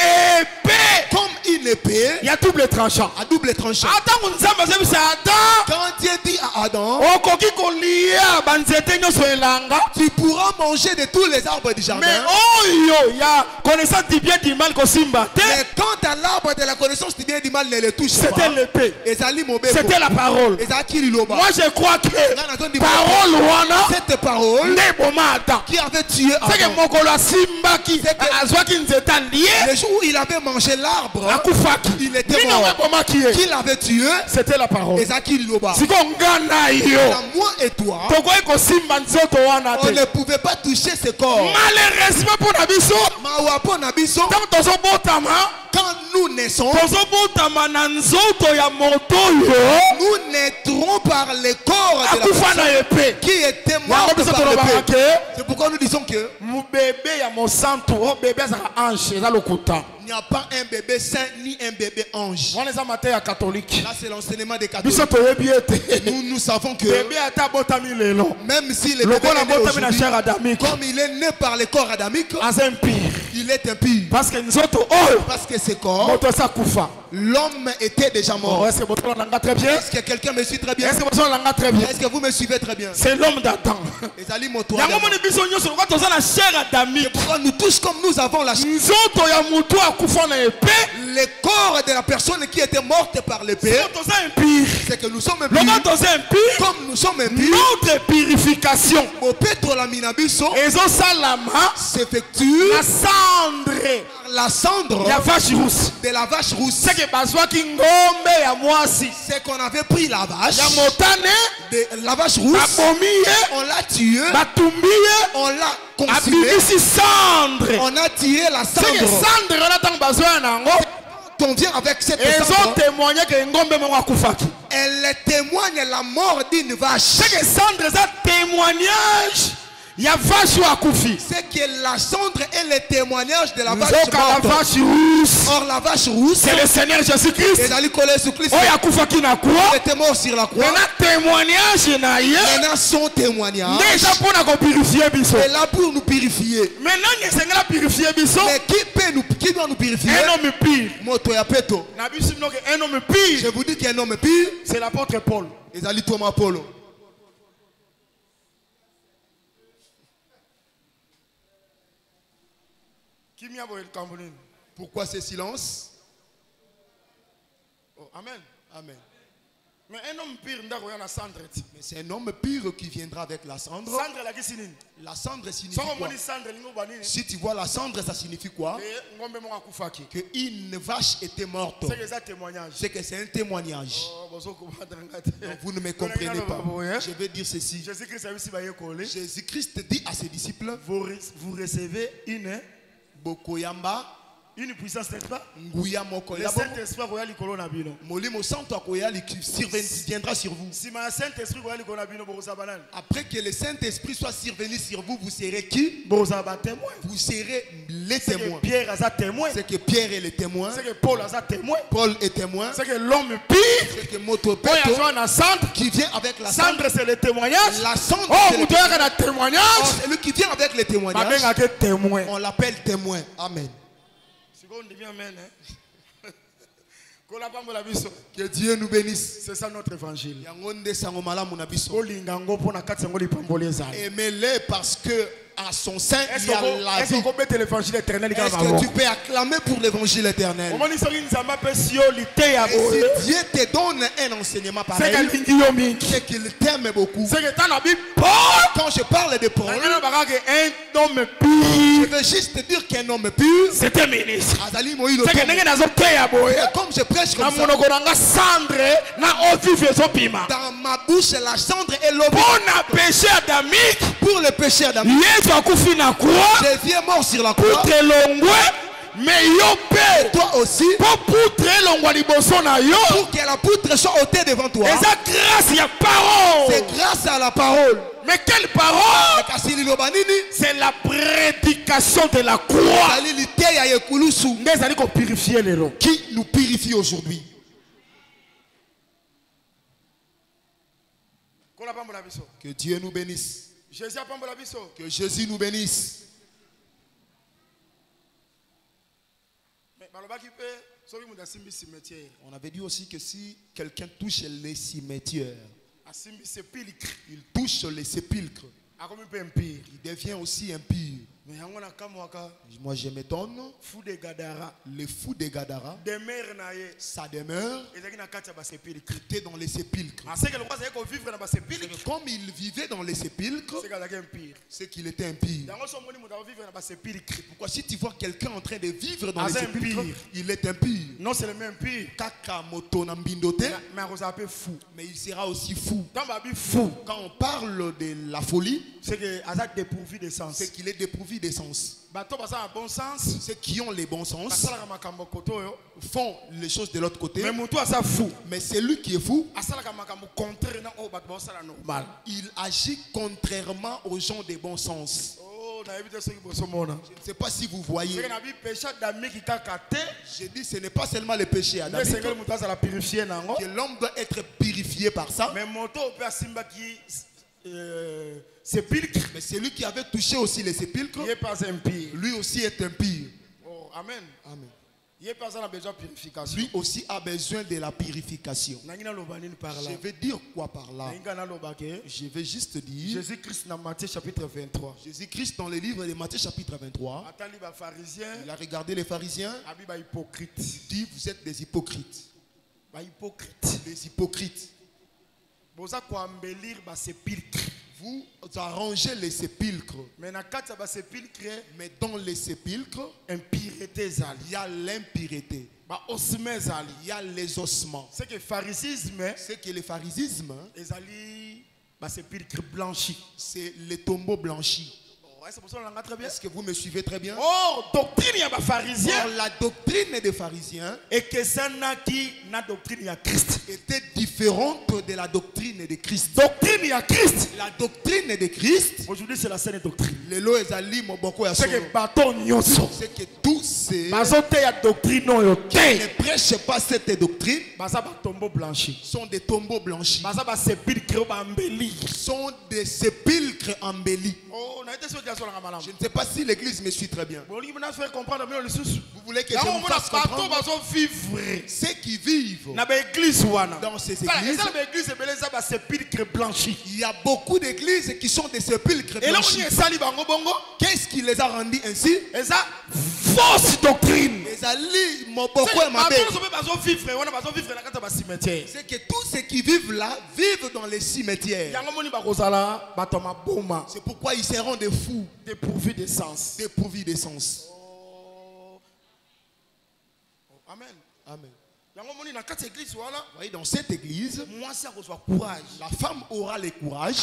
épée.
Comme une épée.
Il y a double tranchant.
À double tranchant. Quand Dieu dit à Adam, tu pourras manger de tous les arbres du jardin.
Mais il y a connaissance du bien du mal.
Mais quand à l'arbre de la connaissance du bien et du mal ne le touche pas,
c'était l'épée. C'était la parole. Moi je crois que parole
cette parole qui avait tué Adam, le jour où il avait mangé l'arbre, il était mort. Qui l'avait tué?
C'était la parole.
Moi et toi, on ne pouvait pas toucher ce corps.
Malheureusement pour Nabiso,
quand nous naissons, nous naîtrons par le corps de la personne qui était mort par l'épée. C'est pourquoi nous disons que il n'y a pas un bébé saint ni un bébé ange. Là c'est l'enseignement des catholiques. Nous savons que même si le bébé est né aujourd'hui, comme il est né par le corps adamique, il est impur. Parce que ce corps, l'homme était déjà mort. Est-ce que quelqu'un me suit très bien? Est-ce que vous me suivez très bien?
C'est l'homme d'Adam.
C'est pourquoi nous tous comme nous avons la chair. Le corps de la personne qui était morte par l'épée, c'est que nous sommes impurs. Comme nous sommes impurs,
notre purification
s'effectue par la cendre
de la vache rousse.
C'est qu'on avait pris la vache, la vache rousse, on l'a tuée, on l'a consumée, on a tiré la cendre. On vient avec cette cendre, elle témoigne la mort d'une vache.
C'est
que la cendre est le témoignage de la vache morte. Or la vache rousse,
c'est le Seigneur Jésus-Christ. Il
était mort sur la croix. Maintenant son témoignage est là pour nous purifier. Mais qui doit nous purifier?
Un homme pire.
Je vous dis qu'un homme pire,
c'est l'apôtre Paul.
Pourquoi ce silence?
Oh, amen.
Amen.
Mais un homme pire,
mais c'est un homme pire qui viendra avec la cendre. La cendre signifie quoi? Si tu vois la cendre, ça signifie quoi? Que une vache était morte. C'est que c'est un témoignage. Donc vous ne me comprenez pas. Je vais dire ceci. Jésus-Christ dit à ses disciples:
vous recevez une
Bokoyamba,
une puissance, n'est-ce pas?
Le
Saint-Esprit
viendra sur vous. Après que le Saint-Esprit soit survenu sur vous, vous serez qui? Vous serez les témoins. C'est que Pierre est le témoin.
C'est que Paul
est témoin.
C'est que l'homme pire.
C'est que Motopeto qui vient avec la
cendre. C'est le témoignage.
La cendre,
c'est le témoignage.
Celui qui vient avec le témoignage, on l'appelle témoin. Amen. Que Dieu nous bénisse.
C'est ça notre évangile.
Aimez-les parce que à son sein, il y a la vie. Est-ce que tu peux acclamer pour l'évangile éternel? Et si Dieu te donne un enseignement pareil, c'est qu'il t'aime beaucoup. Quand je parle de Paul, je veux juste te dire qu'un homme pur,
c'était ministre.
Comme je prêche comme ça, dans ma bouche la cendre et l'eau pour le péché adamique. Jésus est mort sur la croix.
Mais yo paix,
toi aussi,
pour
que la poutre soit ôtée devant toi.
C'est
grâce à la parole.
Mais quelle parole?
C'est
la prédication de la croix
qui nous purifie aujourd'hui. Que Dieu nous bénisse. Que Jésus nous bénisse. On avait dit aussi que si quelqu'un touche les cimetières, il touche les sépulcres, il devient aussi impur. Moi je m'étonne, le fou de Gadara, sa demeure était dans les sépulcres. Comme il vivait dans les sépulcres, c'est qu'il était impur. Pourquoi si tu vois quelqu'un en train de vivre dans les sépulcres, il est impur.
Non seulement impur,
mais il sera aussi fou. Quand on parle de la folie, c'est qu'il est dépourvu d'essence. Ceux qui ont les bons sens font les choses de l'autre côté. Mais celui qui est fou, il agit contrairement aux gens de bon sens. Je ne sais pas si vous voyez. J'ai dit ce n'est pas seulement le péché adamique que l'homme doit être purifié par ça. Mais celui qui avait touché aussi les sépulcres, lui aussi est impur.
Oh, amen.
Amen. Lui aussi a besoin de la purification. Je vais dire quoi par là? Je vais juste dire
Jésus-Christ dans Matthieu chapitre 23.
Jésus-Christ dans le livre de Matthieu chapitre 23. Il a regardé les pharisiens. Il dit vous êtes des hypocrites. Des hypocrites. Vous arrangez les sépulcres. Mais dans les sépulcres, il y a l'impureté. Il y a les ossements.
C'est que
le pharisisme, c'est les tombeaux blanchis. Est-ce que vous me suivez très bien?
Oh, doctrine ya pharisien.
La doctrine des pharisiens
et que ça n'a qui na doctrine ya Christ
était différente de la doctrine de Christ.
Doctrine ya Christ.
La doctrine de Christ.
Aujourd'hui c'est la saine doctrine.
Lelo ezali moboko ya
solo. C'est que baton nyonso.
C'est que tous ces
bazote ya doctrine no yo
qui ne prêchent pas cette doctrine.
Baza ba tombeau blanchi.
Sont des tombeaux blanchis.
Baza ba sépulcre ba embellis.
Sont des sépulcres embellis.
Oh, on a été sur.
Je ne sais pas si l'église me suit très bien. Vous voulez que je vous fasse comprendre? Ceux qui vivent dans ces églises, il y a beaucoup d'églises qui sont des sépulcres blanchis. Qu'est-ce qui les a rendus ainsi?
Fausse doctrine.
C'est que tous ceux qui vivent là vivent dans les cimetières. C'est pourquoi ils seront des fous.
Dépourvu d'essence.
Dépourvu d'essence.
Oh. Amen.
Amen.
Vous
voyez, dans cette église, la femme aura le courage.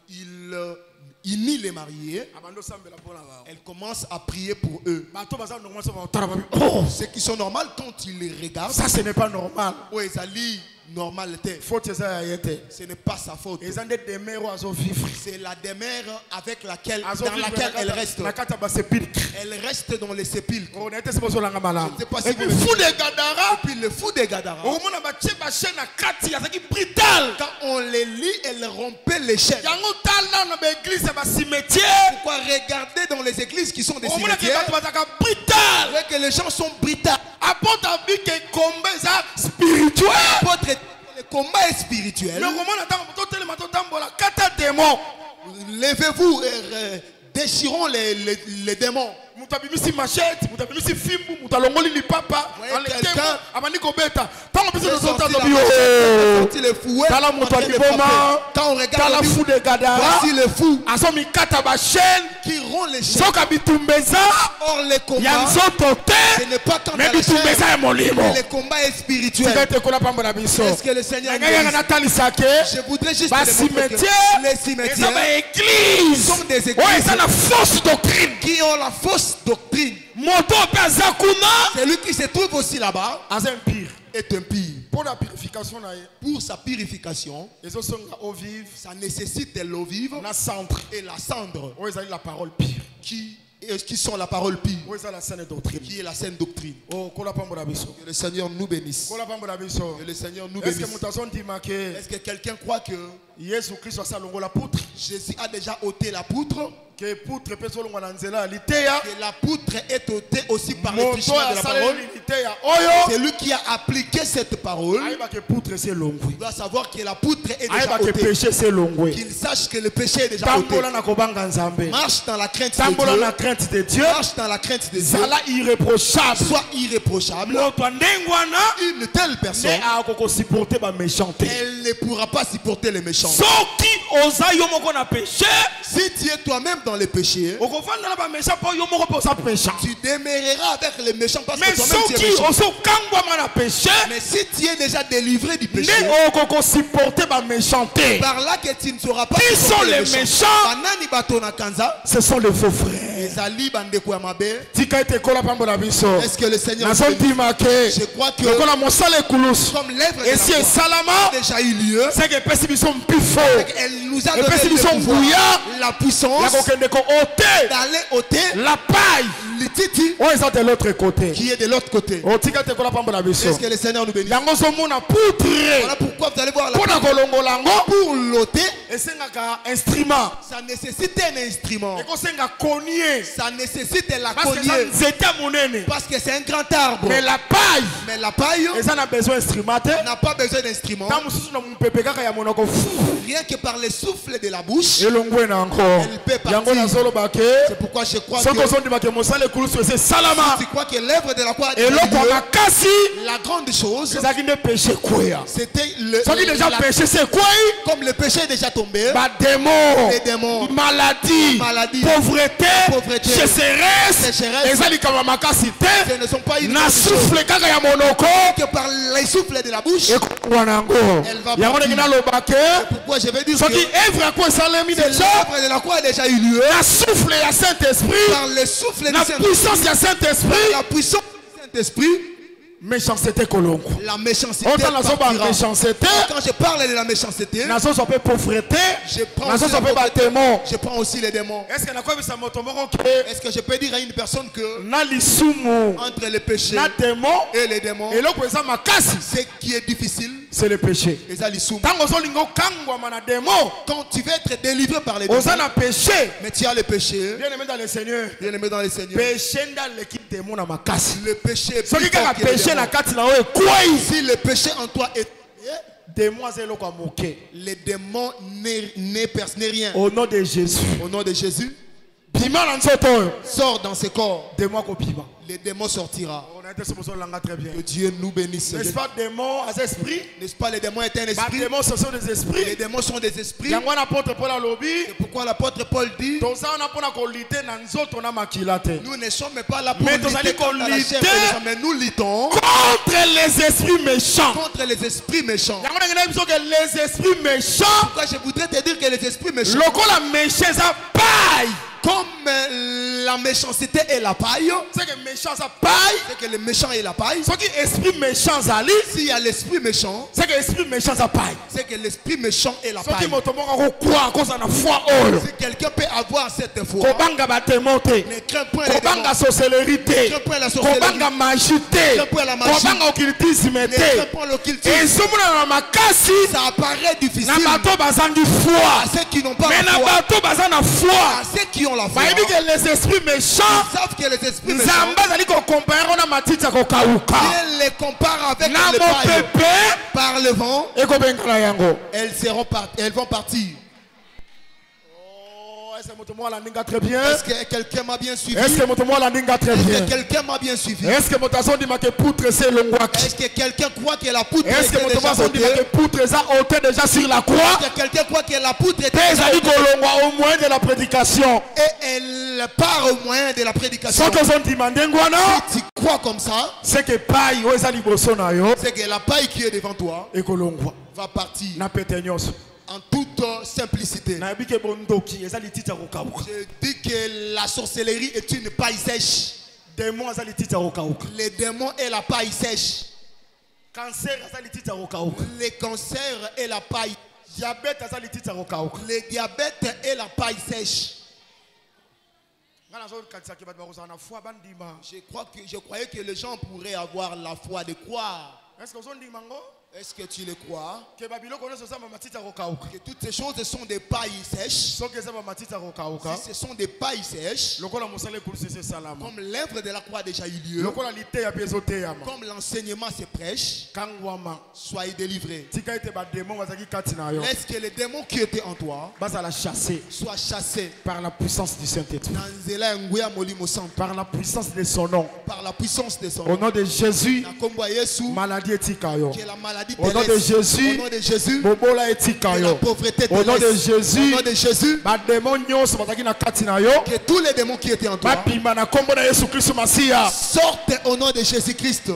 Il unit les mariés. Elle commence à prier pour eux. Oh, ce qui sont normaux quand ils les regardent.
Ça, ce n'est pas normal.
Normalité. Ce n'est pas sa faute. C'est la demeure avec laquelle, dans laquelle elle reste. Elle reste dans les sépulcres. Je ne sais pas si vous le fou de Gadara. Et puis le fou de Gadara. Quand on les lit, elle rompait les chaînes. Pourquoi regarder dans les églises qui sont des cimetières? Que les gens sont brutaux.
Spirituel.
Le combat est spirituel. Levez-vous et déchirons les démons.
Mutabimisi machette, mutabimisi fimbu, mutalongoli li papa, quelqu'un amani kobeta. Tant on peut se sortir de bio. Tala mutabiboma,
quand on regarde
la fou de Gadara,
voici le fou.
Asomi kataba chaîne
qui rompt les chaînes.
Soka bitumbeza,
or les combats,
ce
n'est pas tant
mais bitumbeza est mon livre.
Le combat est spirituel.
Est-ce
que le Seigneur
je
voudrais juste
les cimetières
sont des églises
la fausse doctrine
qui ont la fausse doctrine.
Celui
qui se trouve aussi là-bas est un pire.
Pour la purification,
pour sa purification, ça nécessite de l'eau vive et la cendre
la parole pire
qui sont la parole pire,
qui
est la saine doctrine.
Que
le Seigneur nous bénisse. Que le Seigneur nous bénisse. Est-ce que quelqu'un croit que Jésus a déjà ôté la poutre? Que la poutre est ôtée aussi par le péché de la parole. C'est lui qui a appliqué cette parole. Il doit savoir que la poutre est déjà ôtée. Qu'il sache que le péché est déjà ôté. Marche dans la crainte
de Dieu.
Marche dans la crainte de Dieu. Sois irréprochable. Une telle personne, elle ne pourra pas supporter les méchants. Si tu es toi-même dans les péchés, tu demeureras avec les méchants parce que toi-même tu es méchant. Mais si tu es déjà délivré du péché, par là que tu ne seras pas
qui sont les méchants? Ce sont les faux frères.
Est-ce que le Seigneur je crois que comme l'œuvre déjà eu lieu, elle nous a donné le pouvoir, la puissance d'aller ôter
la paille
le titi
de l'autre côté.
Qui est de l'autre côté. Est-ce que le Seigneur nous bénit? Voilà pourquoi vous allez voir la paille. Pour l'ôter,
instrument.
Ça nécessite un instrument. Ça nécessite la
cogner.
Parce que c'est un grand arbre.
Mais la paille
n'a pas besoin d'instrument. Rien que par le souffle de la bouche, elle peut partir. C'est pourquoi je crois que
tu
crois que l'œuvre de la croix
est
la grande chose, c'était
déjà péché, c'est quoi?
Comme le péché est déjà tombé,
les
démons,
maladie, pauvreté, sécheresse,
ce ne sont pas une que par les souffles de la bouche, elle va partir. Pourquoi je vais dire que l'œuvre de la croix a déjà eu lieu par le souffle du Saint-Esprit, la puissance du Saint-Esprit.
Méchanceté kolongo.
La méchanceté. Quand je parle de la méchanceté, je prends aussi les démons. Est-ce que je peux dire à une personne que entre le péché et les démons, ce qui est difficile,
c'est le péché.
Quand tu veux être délivré par les démons, mais tu as le péché.
Bien-aimé dans le Seigneur.
Le péché est
plus fort que les démons.
Si le péché en toi est les démons n'est rien.
Au nom de Jésus.
Au nom de Jésus. Sors dans ce corps. Les démons sortira. Que Dieu nous bénisse.
N'est-ce pas démons à esprit?
N'est-ce pas les démons est un esprit?
Les démons ce sont des esprits.
Les démons sont des esprits.
C'est
pourquoi l'apôtre Paul dit nous ne sommes pas là pour lutter contre la chair, mais nous luttons
contre les esprits méchants.
Contre les esprits méchants.
Les esprits méchants.
Pourquoi je voudrais te dire que les esprits méchants, comme la méchanceté est la paille,
c'est que méchant ça paille,
c'est que le méchant est la paille.
Ce qui esprit méchant zali,
s'il y a l'esprit méchant,
c'est que l'esprit méchant ça paille.
C'est que l'esprit méchant est la paille.
Si
quelqu'un peut avoir cette foi,
ne crains point les démons, ne crains point la sorcellerie, ne crains point la magie, ne crains point l'occultisme. Ça apparaît difficile à ceux qui n'ont pas la foi, à ceux qui ont la foi. Les esprits méchants,
ils savent que les esprits méchants, ils les comparent avec les pailles. Par le vent, elles vont partir. Est-ce que quelqu'un m'a bien suivi?
Est-ce que
quelqu'un m'a bien suivi?
Est-ce que
quelqu'un croit que la poutre
est déjà sur la croix?
Est-ce que quelqu'un croit que la poutre était déjà
au moyen de la prédication?
Et elle part au moyen de la prédication. Si tu crois comme ça, c'est que la paille qui est devant toi va partir en toute simplicité. Je dis que la sorcellerie est une paille sèche. Les démons et la paille sèche. Les cancers et la paille. Les diabètes et la paille sèche. Je croyais que les gens pourraient avoir la foi de croire. Est-ce que tu le crois? Que toutes ces choses sont des pailles sèches. Si ce sont des pailles sèches, comme l'œuvre de la croix a déjà eu lieu, comme l'enseignement se prêche, soyez délivrés. Est-ce que les démons qui étaient en toi soient chassés
par la puissance du Saint-Esprit,
par la puissance de son nom,
au nom de Jésus, maladie éthique. Au nom de Jésus, Bobola etika yo. Au nom de Jésus,
que tous les démons qui étaient en toi sortent au nom de Jésus-Christ.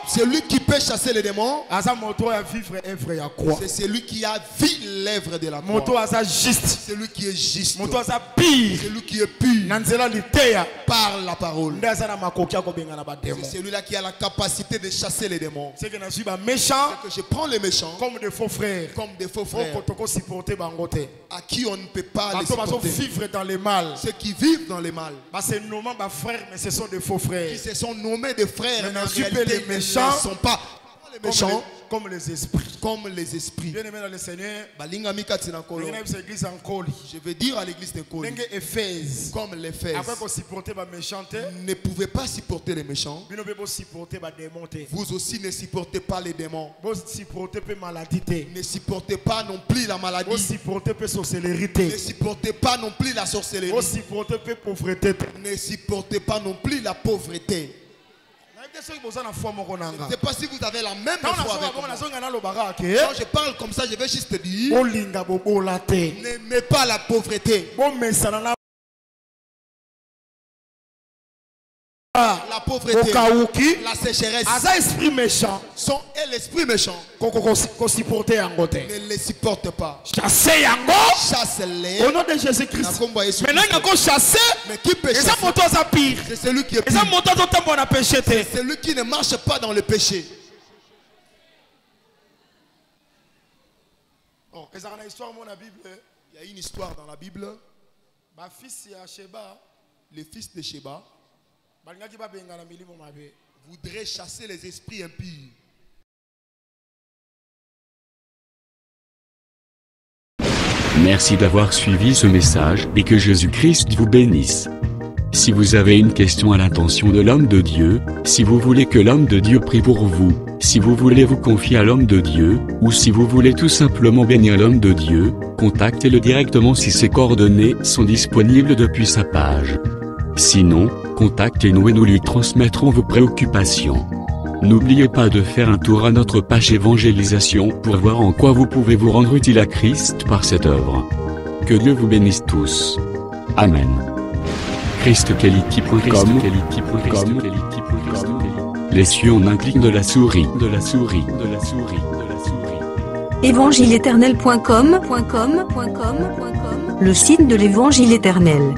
Celui qui peut chasser les démons, c'est celui qui a vu l'œuvre de la croix. Celui qui est juste, celui qui est pur par la parole. C'est celui-là qui a la capacité de chasser les démons.
C'est que
je prends les méchants
comme des faux frères,
à qui on ne peut pas les supporter.
Vivre dans le mal.
Ceux qui vivent dans le mal,
c'est nommé frères, mais ce sont des faux frères.
Qui se sont nommés des frères, mais en réalité
les méchants
ne sont pas les méchants.
Comme les esprits.
Comme les esprits.
Bien aimé dans le Seigneur,
je veux dire à l'église de Nkoli, comme l'Éphèse ne pouvait pas supporter les méchants. Vous aussi ne supportez pas les démons. Ne supportez pas non plus la maladie. Ne supportez pas non plus la sorcellerie. Ne supportez pas non plus la pauvreté. Je ne sais pas si vous avez la même foi avec moi. Quand je parle comme ça, je vais juste te dire, n'aimez pas la pauvreté. La pauvreté, la sécheresse, sont et l'esprit méchant. Ne les supporte pas. Chasse-les.
Au nom de Jésus-Christ.
Mais qui peut chasser? C'est celui qui est pur. C'est celui qui ne marche pas dans le péché. Il y a une histoire dans la Bible. Le fils de Sheba voudrait chasser les esprits impurs.
Merci d'avoir suivi ce message et que Jésus-Christ vous bénisse. Si vous avez une question à l'intention de l'homme de Dieu, si vous voulez que l'homme de Dieu prie pour vous, si vous voulez vous confier à l'homme de Dieu, ou si vous voulez tout simplement bénir l'homme de Dieu, contactez-le directement si ses coordonnées sont disponibles depuis sa page. Sinon, contactez-nous et nous lui transmettrons vos préoccupations. N'oubliez pas de faire un tour à notre page évangélisation pour voir en quoi vous pouvez vous rendre utile à Christ par cette œuvre. Que Dieu vous bénisse tous. Amen. ChristKelity.com. Les cieux en un clic de la souris.
Évangile-éternel.com. Le site de l'évangile éternel.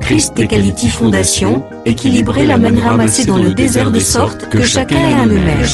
ChristKelity Fondation, équilibrer la manne ramassée dans le désert de sorte que chacun ait un numère.